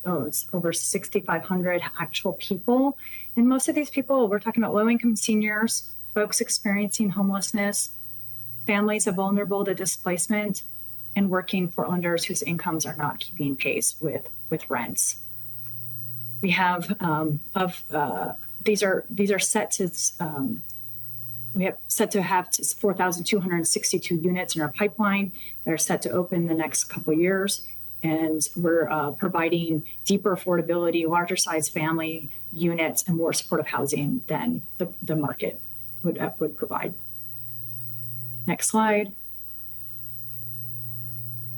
over 6,500 actual people. And most of these people, we're talking about low-income seniors, folks experiencing homelessness, families of vulnerable to displacement, and working Portlanders whose incomes are not keeping pace with rents. We have these are set to we have set to have 4,262 units in our pipeline that are set to open in the next couple of years. And we're providing deeper affordability, larger size family units, and more supportive housing than the market would provide. Next slide.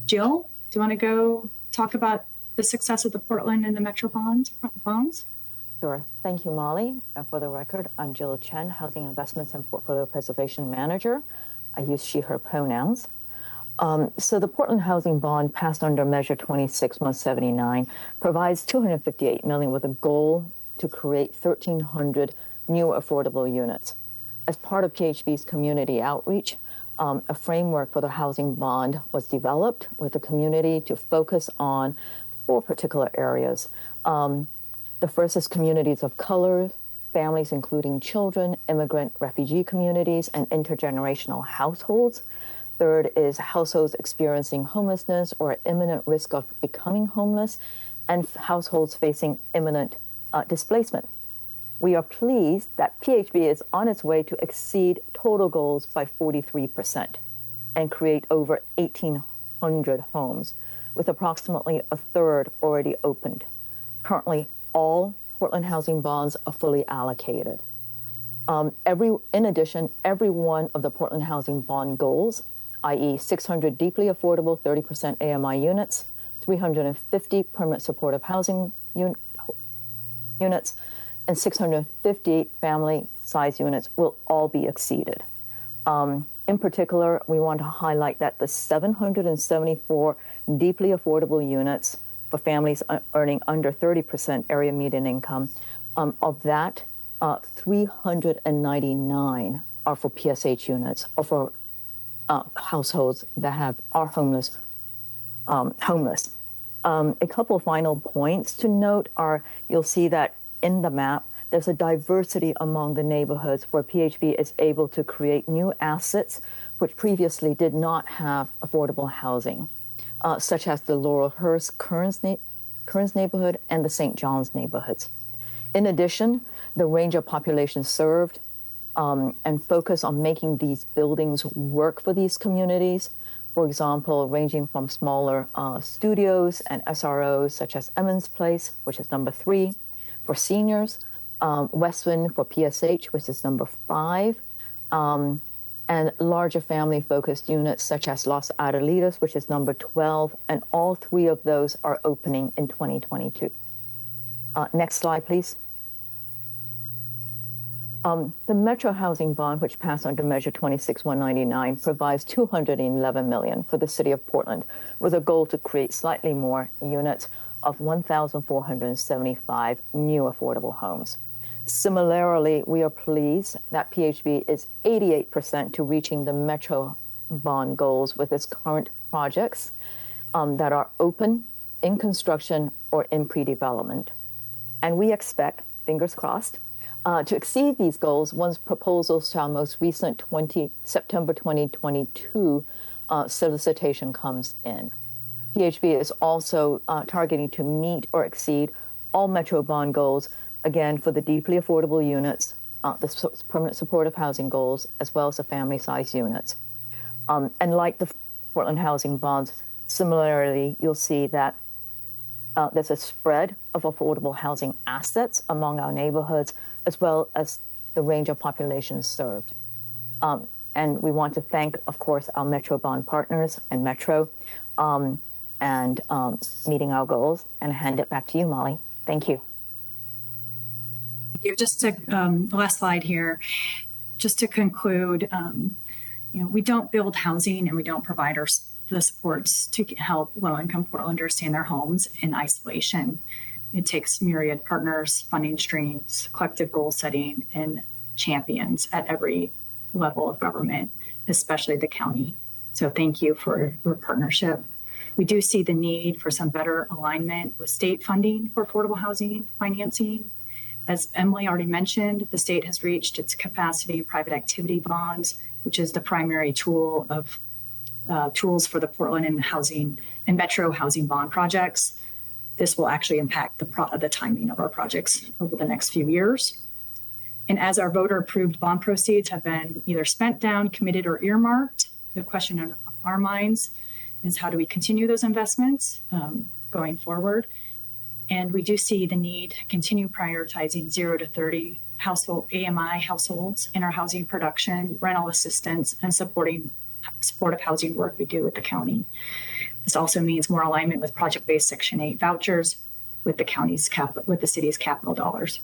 Jill, do you want to go talk about the success of the Portland and the Metro bonds? Sure. Thank you, Molly. For the record, I'm Jill Chen, Housing Investments and Portfolio Preservation Manager. I use she, her pronouns. So the Portland Housing Bond passed under Measure 26-179 provides $258 million with a goal to create 1,300 new affordable units. As part of PHB's community outreach, a framework for the housing bond was developed with the community to focus on 4 particular areas. The first is communities of color, families including children, immigrant, refugee communities, and intergenerational households. Third is households experiencing homelessness or imminent risk of becoming homeless, and households facing imminent displacement. We are pleased that PHB is on its way to exceed total goals by 43% and create over 1,800 homes, with approximately a third already opened. Currently, all Portland housing bonds are fully allocated. In addition, every one of the Portland housing bond goals, i.e. 600 deeply affordable 30% AMI units, 350 permanent supportive housing units, and 650 family size units will all be exceeded. In particular, we want to highlight that the 774 deeply affordable units for families earning under 30% area median income, of that, 399 are for PSH units or for households that are homeless. A couple of final points to note are, you'll see that in the map, there's a diversity among the neighborhoods where PHB is able to create new assets which previously did not have affordable housing, such as the Laurelhurst Kearns neighborhood and the St. John's neighborhoods. In addition, the range of populations served and focus on making these buildings work for these communities. For example, ranging from smaller studios and SROs such as Emmons Place, which is number 3 for seniors, Westwind for PSH, which is number 5, and larger family-focused units such as Los Adelitas, which is number 12, and all 3 of those are opening in 2022. Next slide, please. The Metro Housing Bond, which passed under Measure 26-199, provides $211 million for the City of Portland, with a goal to create slightly more units of 1,475 new affordable homes. Similarly, we are pleased that PHB is 88% to reaching the Metro Bond goals with its current projects, that are open, in construction, or in pre-development. And we expect, fingers crossed, to exceed these goals once proposals to our most recent September 2022 solicitation comes in. PHB is also targeting to meet or exceed all Metro bond goals, again, for the deeply affordable units, the permanent supportive housing goals, as well as the family size units. And like the Portland housing bonds, similarly, you'll see that there's a spread of affordable housing assets among our neighborhoods, as well as the range of populations served. And we want to thank, of course, our Metro bond partners and Metro and meeting our goals, and hand it back to you, Molly. Thank you. Just to last slide here, just to conclude, we don't build housing and we don't provide the supports to help low-income Portlanders stay in their homes in isolation. It takes myriad partners, funding streams, collective goal setting, and champions at every level of government, especially the county. So thank you for your partnership. We do see the need for some better alignment with state funding for affordable housing financing. As Emily already mentioned, the state has reached its capacity in private activity bonds, which is the primary tool of tools for the Portland and Metro housing bond projects. This will actually impact the timing of our projects over the next few years. And as our voter-approved bond proceeds have been either spent down, committed, or earmarked, the question on our minds is how do we continue those investments going forward? And we do see the need to continue prioritizing 0 to 30 AMI households in our housing production, rental assistance, and supportive housing work we do with the county. This also means more alignment with project-based Section 8 vouchers with the city's capital dollars.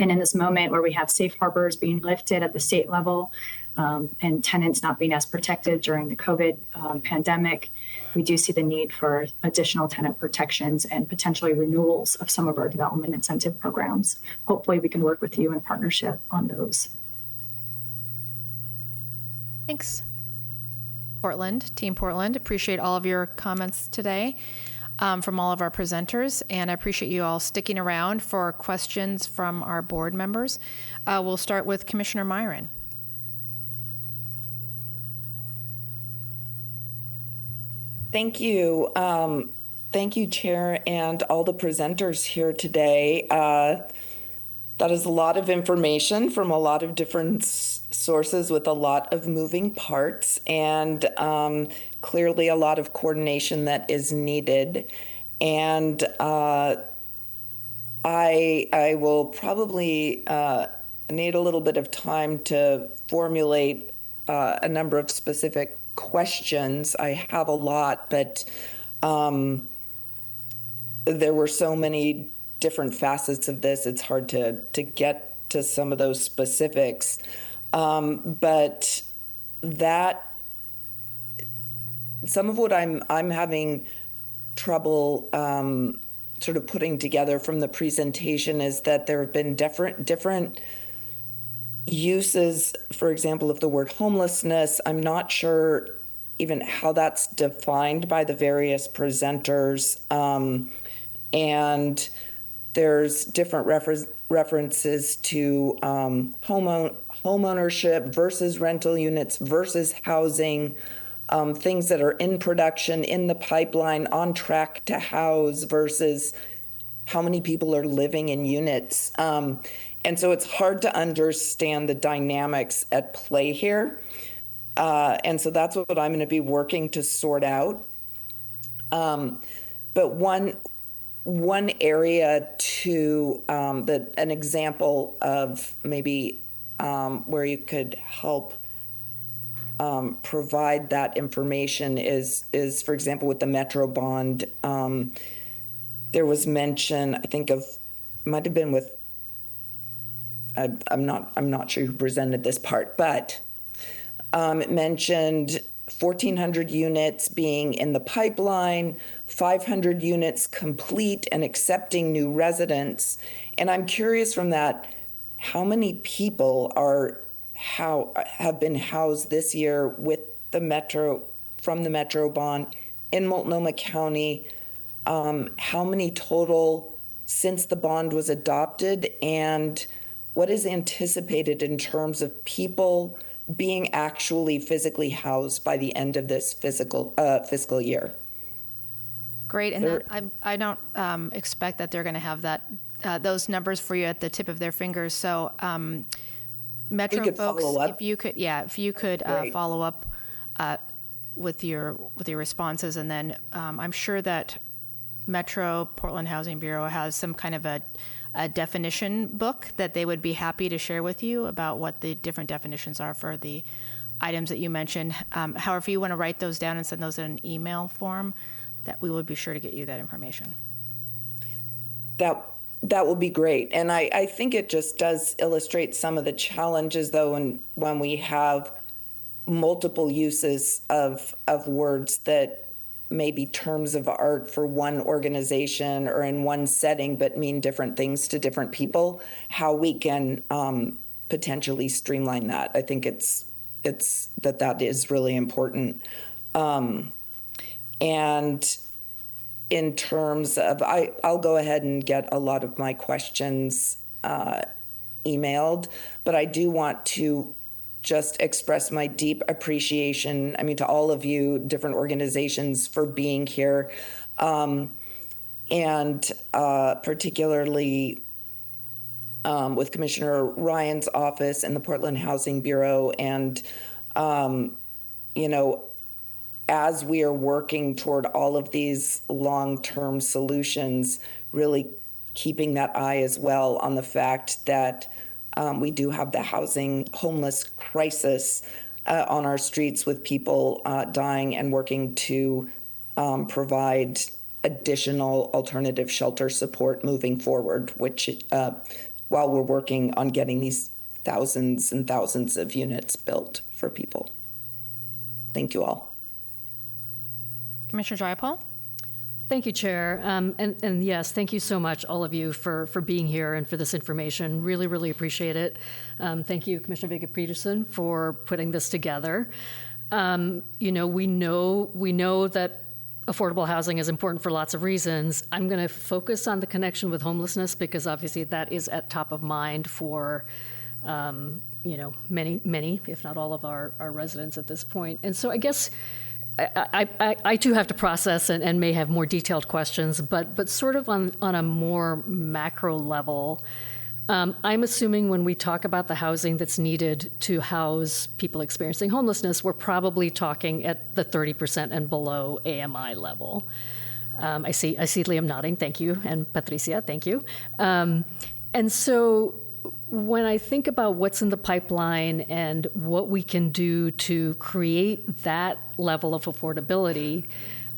And in this moment where we have safe harbors being lifted at the state level and tenants not being as protected during the COVID pandemic, we do see the need for additional tenant protections and potentially renewals of some of our development incentive programs. Hopefully we can work with you in partnership on those. Thanks. Team Portland, appreciate all of your comments today from all of our presenters, and I appreciate you all sticking around for questions from our board members. We'll start with Commissioner Myron. Thank you. Thank you, Chair, and all the presenters here today. That is a lot of information from a lot of different sources with a lot of moving parts, and clearly a lot of coordination that is needed. And I will probably need a little bit of time to formulate a number of specific questions. I have a lot, but there were so many different facets of this, it's hard to get to some of those specifics. But that, some of what I'm having trouble sort of putting together from the presentation is that there have been different uses, for example, of the word homelessness. I'm not sure even how that's defined by the various presenters. And there's different references to homeownership versus rental units versus housing, things that are in production, in the pipeline, on track to house versus how many people are living in units. And so it's hard to understand the dynamics at play here. And so that's what I'm going to be working to sort out. But one area to an example of maybe where you could help provide that information is for example with the Metro bond. There was mention, I think might have been with I'm not sure who presented this part, but it mentioned 1,400 units being in the pipeline, 500 units complete and accepting new residents. And I'm curious from that, how many people have been housed this year with the Metro, from the Metro bond in Multnomah County, how many total since the bond was adopted, and what is anticipated in terms of people being actually physically housed by the end of this fiscal year? Great, and I don't expect that they're going to have those numbers for you at the tip of their fingers. So, Metro could folks, follow up. if you could follow up with your responses, and then I'm sure that Metro Portland Housing Bureau has some kind of a definition book that they would be happy to share with you about what the different definitions are for the items that you mentioned. However, if you want to write those down and send those in an email form, that we would be sure to get you that information. That will be great. And I think it just does illustrate some of the challenges, though, when we have multiple uses of words that may be terms of art for one organization or in one setting, but mean different things to different people, how we can potentially streamline that. I think it's that is really important. And in terms of, I'll go ahead and get a lot of my questions emailed, but I do want to just express my deep appreciation, to all of you, different organizations, for being here, and particularly with Commissioner Ryan's office and the Portland Housing Bureau. And, as we are working toward all of these long-term solutions, really keeping that eye as well on the fact that we do have the homeless crisis on our streets, with people dying, and working to provide additional alternative shelter support moving forward, which while we're working on getting these thousands and thousands of units built for people. Thank you all. Commissioner Jayapal? Thank you, Chair. And yes, thank you so much, all of you, for being here and for this information. Really, really appreciate it. Thank you, Commissioner Vega-Peterson, for putting this together. We know that affordable housing is important for lots of reasons. I'm going to focus on the connection with homelessness because obviously that is at top of mind for many, if not all of our residents at this point. And so I guess I too have to process and may have more detailed questions, but sort of on a more macro level, I'm assuming when we talk about the housing that's needed to house people experiencing homelessness, we're probably talking at the 30% and below AMI level. I see Liam nodding, thank you, and Patricia, thank you. And so when I think about what's in the pipeline and what we can do to create that level of affordability,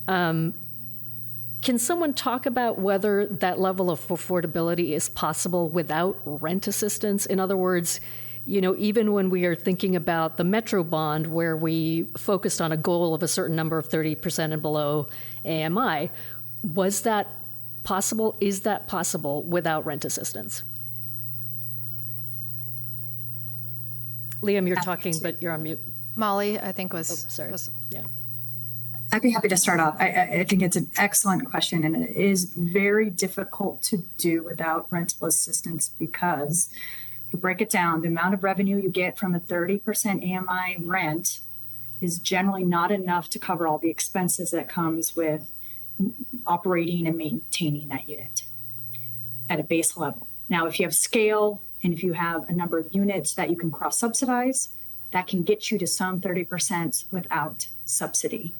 can someone talk about whether that level of affordability is possible without rent assistance? In other words, even when we are thinking about the Metro bond, where we focused on a goal of a certain number of 30% and below AMI, was that possible? Is that possible without rent assistance? Liam, you're talking, but you're on mute. Molly, I think was. Oh, sorry. Yeah. I'd be happy to start off. I think it's an excellent question, and it is very difficult to do without rental assistance because you break it down, the amount of revenue you get from a 30% AMI rent is generally not enough to cover all the expenses that comes with operating and maintaining that unit at a base level. Now, if you have scale and if you have a number of units that you can cross-subsidize, that can get you to some 30% without subsidy.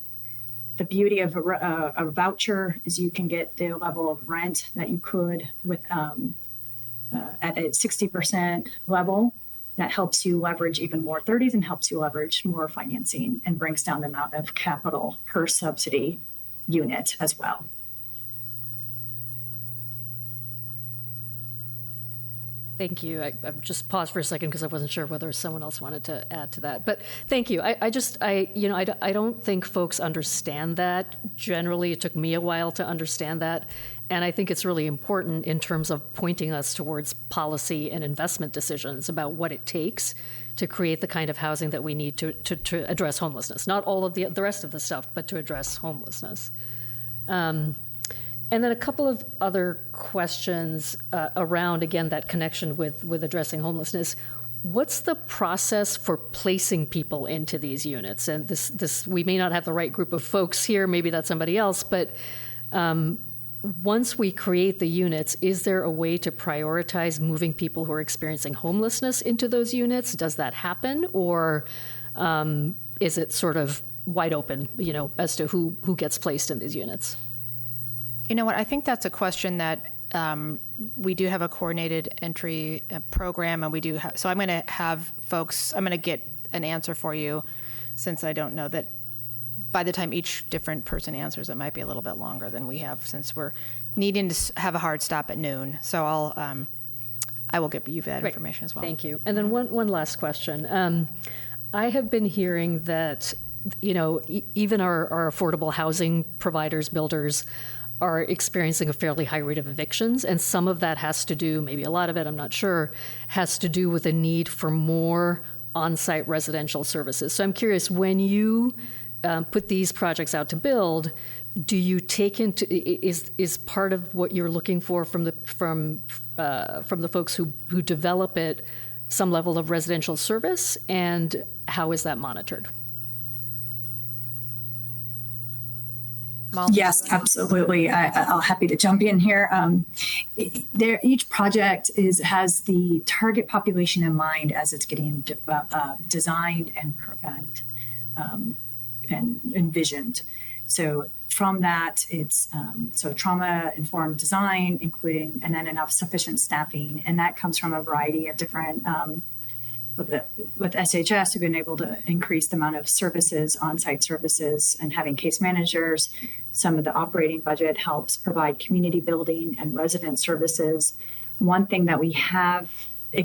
The beauty of a voucher is you can get the level of rent that you could with at a 60% level. That helps you leverage even more 30s and helps you leverage more financing and brings down the amount of capital per subsidy unit as well. Thank you. I just paused for a second because I wasn't sure whether someone else wanted to add to that. But thank you. I don't think folks understand that. Generally, it took me a while to understand that. And I think it's really important in terms of pointing us towards policy and investment decisions about what it takes to create the kind of housing that we need to address homelessness. Not all of the rest of the stuff, but to address homelessness. And then a couple of other questions around, again, that connection with addressing homelessness. What's the process for placing people into these units? And this we may not have the right group of folks here, maybe that's somebody else, but once we create the units, is there a way to prioritize moving people who are experiencing homelessness into those units? Does that happen? Or is it sort of wide open, as to who gets placed in these units? You know what, I think that's a question that we do have a coordinated entry program, and we do have, so I'm going to have folks, I'm going to get an answer for you, since I don't know that by the time each different person answers, it might be a little bit longer than we have, since we're needing to have a hard stop at noon. So I will get you that information as well. Thank you. And then one last question. I have been hearing that, even our affordable housing providers, builders, are experiencing a fairly high rate of evictions. And some of that has to do, maybe a lot of it, I'm not sure, has to do with a need for more on-site residential services. So I'm curious, when you put these projects out to build, do you take into, is part of what you're looking for from the folks who develop it some level of residential service, and how is that monitored? Yes, absolutely. I'll happy to jump in here. Each project has the target population in mind as it's getting designed and envisioned. So from that, it's trauma-informed design, including and then enough sufficient staffing, and that comes from a variety of different. With SHS, we've been able to increase the amount of services, on-site services, and having case managers. Some of the operating budget helps provide community building and resident services. One thing that we have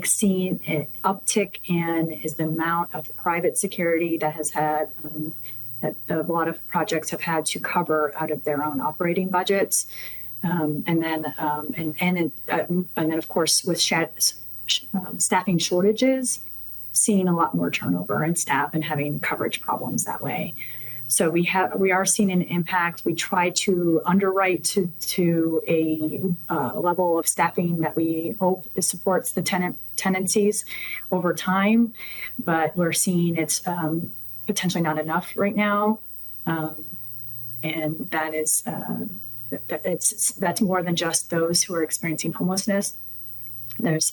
seen an uptick in is the amount of private security that has had that a lot of projects have had to cover out of their own operating budgets, and then of course with staffing shortages, seeing a lot more turnover in staff and having coverage problems that way. So we are seeing an impact. We try to underwrite to a level of staffing that we hope supports the tenancies over time, but we're seeing it's potentially not enough right now, and that is that's more than just those who are experiencing homelessness. There's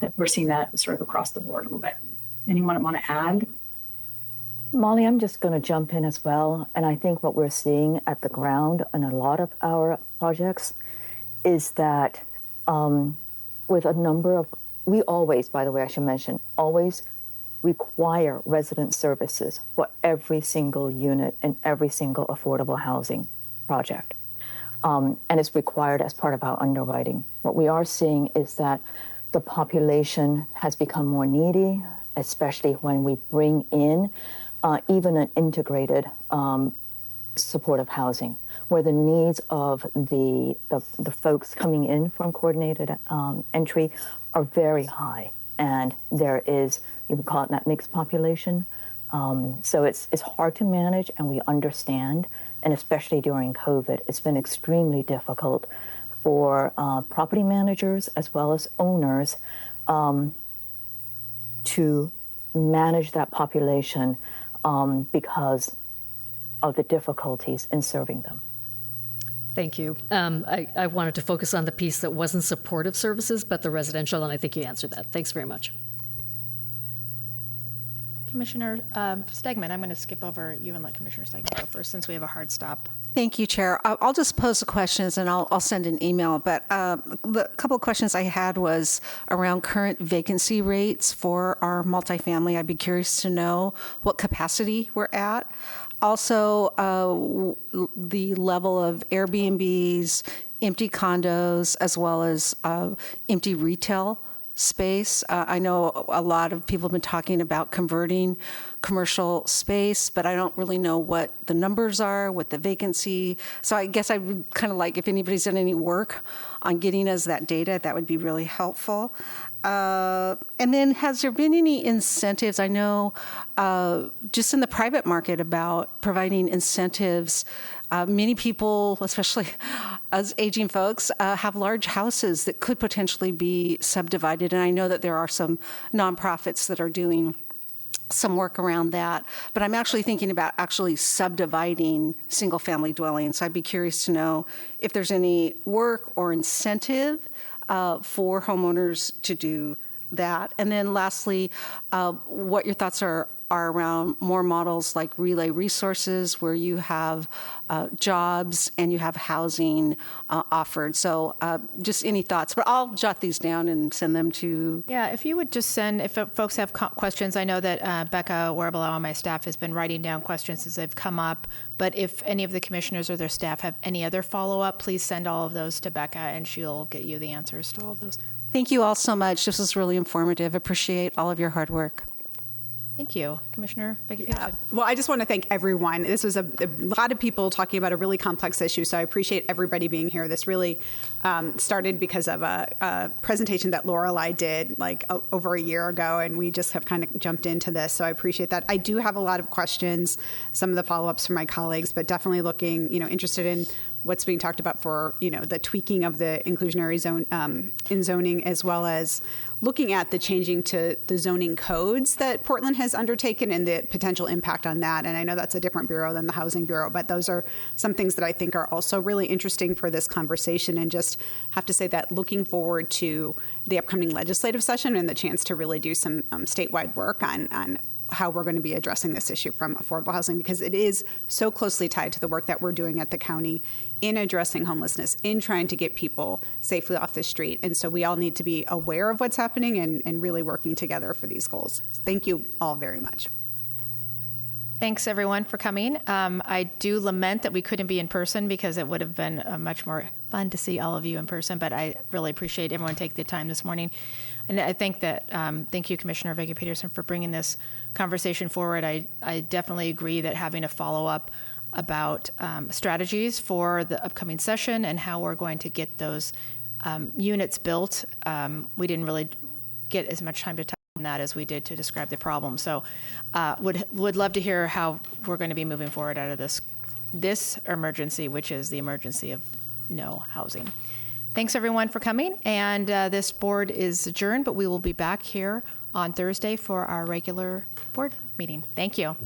that we're seeing that sort of across the board a little bit. Anyone want to add? Molly, I'm just going to jump in as well. And I think what we're seeing at the ground on a lot of our projects is that with a number of, we always, by the way, I should mention, always require resident services for every single unit and every single affordable housing project. And it's required as part of our underwriting. What we are seeing is that the population has become more needy, especially when we bring in even an integrated supportive housing, where the needs of the folks coming in from coordinated entry are very high, and there is, you would call it that mixed population. So it's hard to manage, and we understand, and especially during COVID, it's been extremely difficult for property managers as well as owners to manage that population because of the difficulties in serving them. Thank you. I wanted to focus on the piece that wasn't supportive services, but the residential, and I think you answered that. Thanks very much. Commissioner Stegman, I'm going to skip over you and let Commissioner Stegman go first, since we have a hard stop. Thank you, Chair. I'll just pose the questions and I'll send an email. But the couple of questions I had was around current vacancy rates for our multifamily. I'd be curious to know what capacity we're at. Also, the level of Airbnbs, empty condos, as well as empty retail space. I know a lot of people have been talking about converting commercial space, but I don't really know what the numbers are, what the vacancy. So I guess I would kind of like, if anybody's done any work on getting us that data, that would be really helpful. And then has there been any incentives? I know just in the private market about providing incentives. Many people, especially us aging folks, have large houses that could potentially be subdivided. And I know that there are some nonprofits that are doing some work around that. But I'm actually thinking about actually subdividing single-family dwellings. So I'd be curious to know if there's any work or incentive for homeowners to do that. And then lastly, what your thoughts are around more models like Relay Resources, where you have jobs and you have housing offered. So just any thoughts, but I'll jot these down and send them to. Yeah, if you would just send, if folks have questions, I know that Becca Warabelau on my staff has been writing down questions as they've come up, but if any of the commissioners or their staff have any other follow-up, please send all of those to Becca and she'll get you the answers to all of those. Thank you all so much. This was really informative. Appreciate all of your hard work. Thank you. Commissioner Becky Peterson. Well, I just want to thank everyone. This was a lot of people talking about a really complex issue, so I appreciate everybody being here. This really started because of a presentation that Lorelei did like over a year ago, and we just have kind of jumped into this, so I appreciate that. I do have a lot of questions, some of the follow-ups from my colleagues, but definitely looking, interested in what's being talked about for, the tweaking of the inclusionary zone in zoning, as well as looking at the changing to the zoning codes that Portland has undertaken and the potential impact on that. And I know that's a different bureau than the Housing Bureau, but those are some things that I think are also really interesting for this conversation. And just have to say that looking forward to the upcoming legislative session and the chance to really do some statewide work on how we're going to be addressing this issue from affordable housing, because it is so closely tied to the work that we're doing at the county in addressing homelessness, in trying to get people safely off the street. And so we all need to be aware of what's happening and really working together for these goals. Thank you all very much. Thanks, everyone, for coming. I do lament that we couldn't be in person because it would have been much more fun to see all of you in person, but I really appreciate everyone taking the time this morning. And I think that, thank you, Commissioner Becky Peterson, for bringing this conversation forward. I definitely agree that having a follow-up about strategies for the upcoming session and how we're going to get those units built, we didn't really get as much time to touch on that as we did to describe the problem. So would love to hear how we're going to be moving forward out of this emergency, which is the emergency of no housing. Thanks, everyone, for coming. And this board is adjourned, but we will be back here on Thursday for our regular board meeting. Thank you.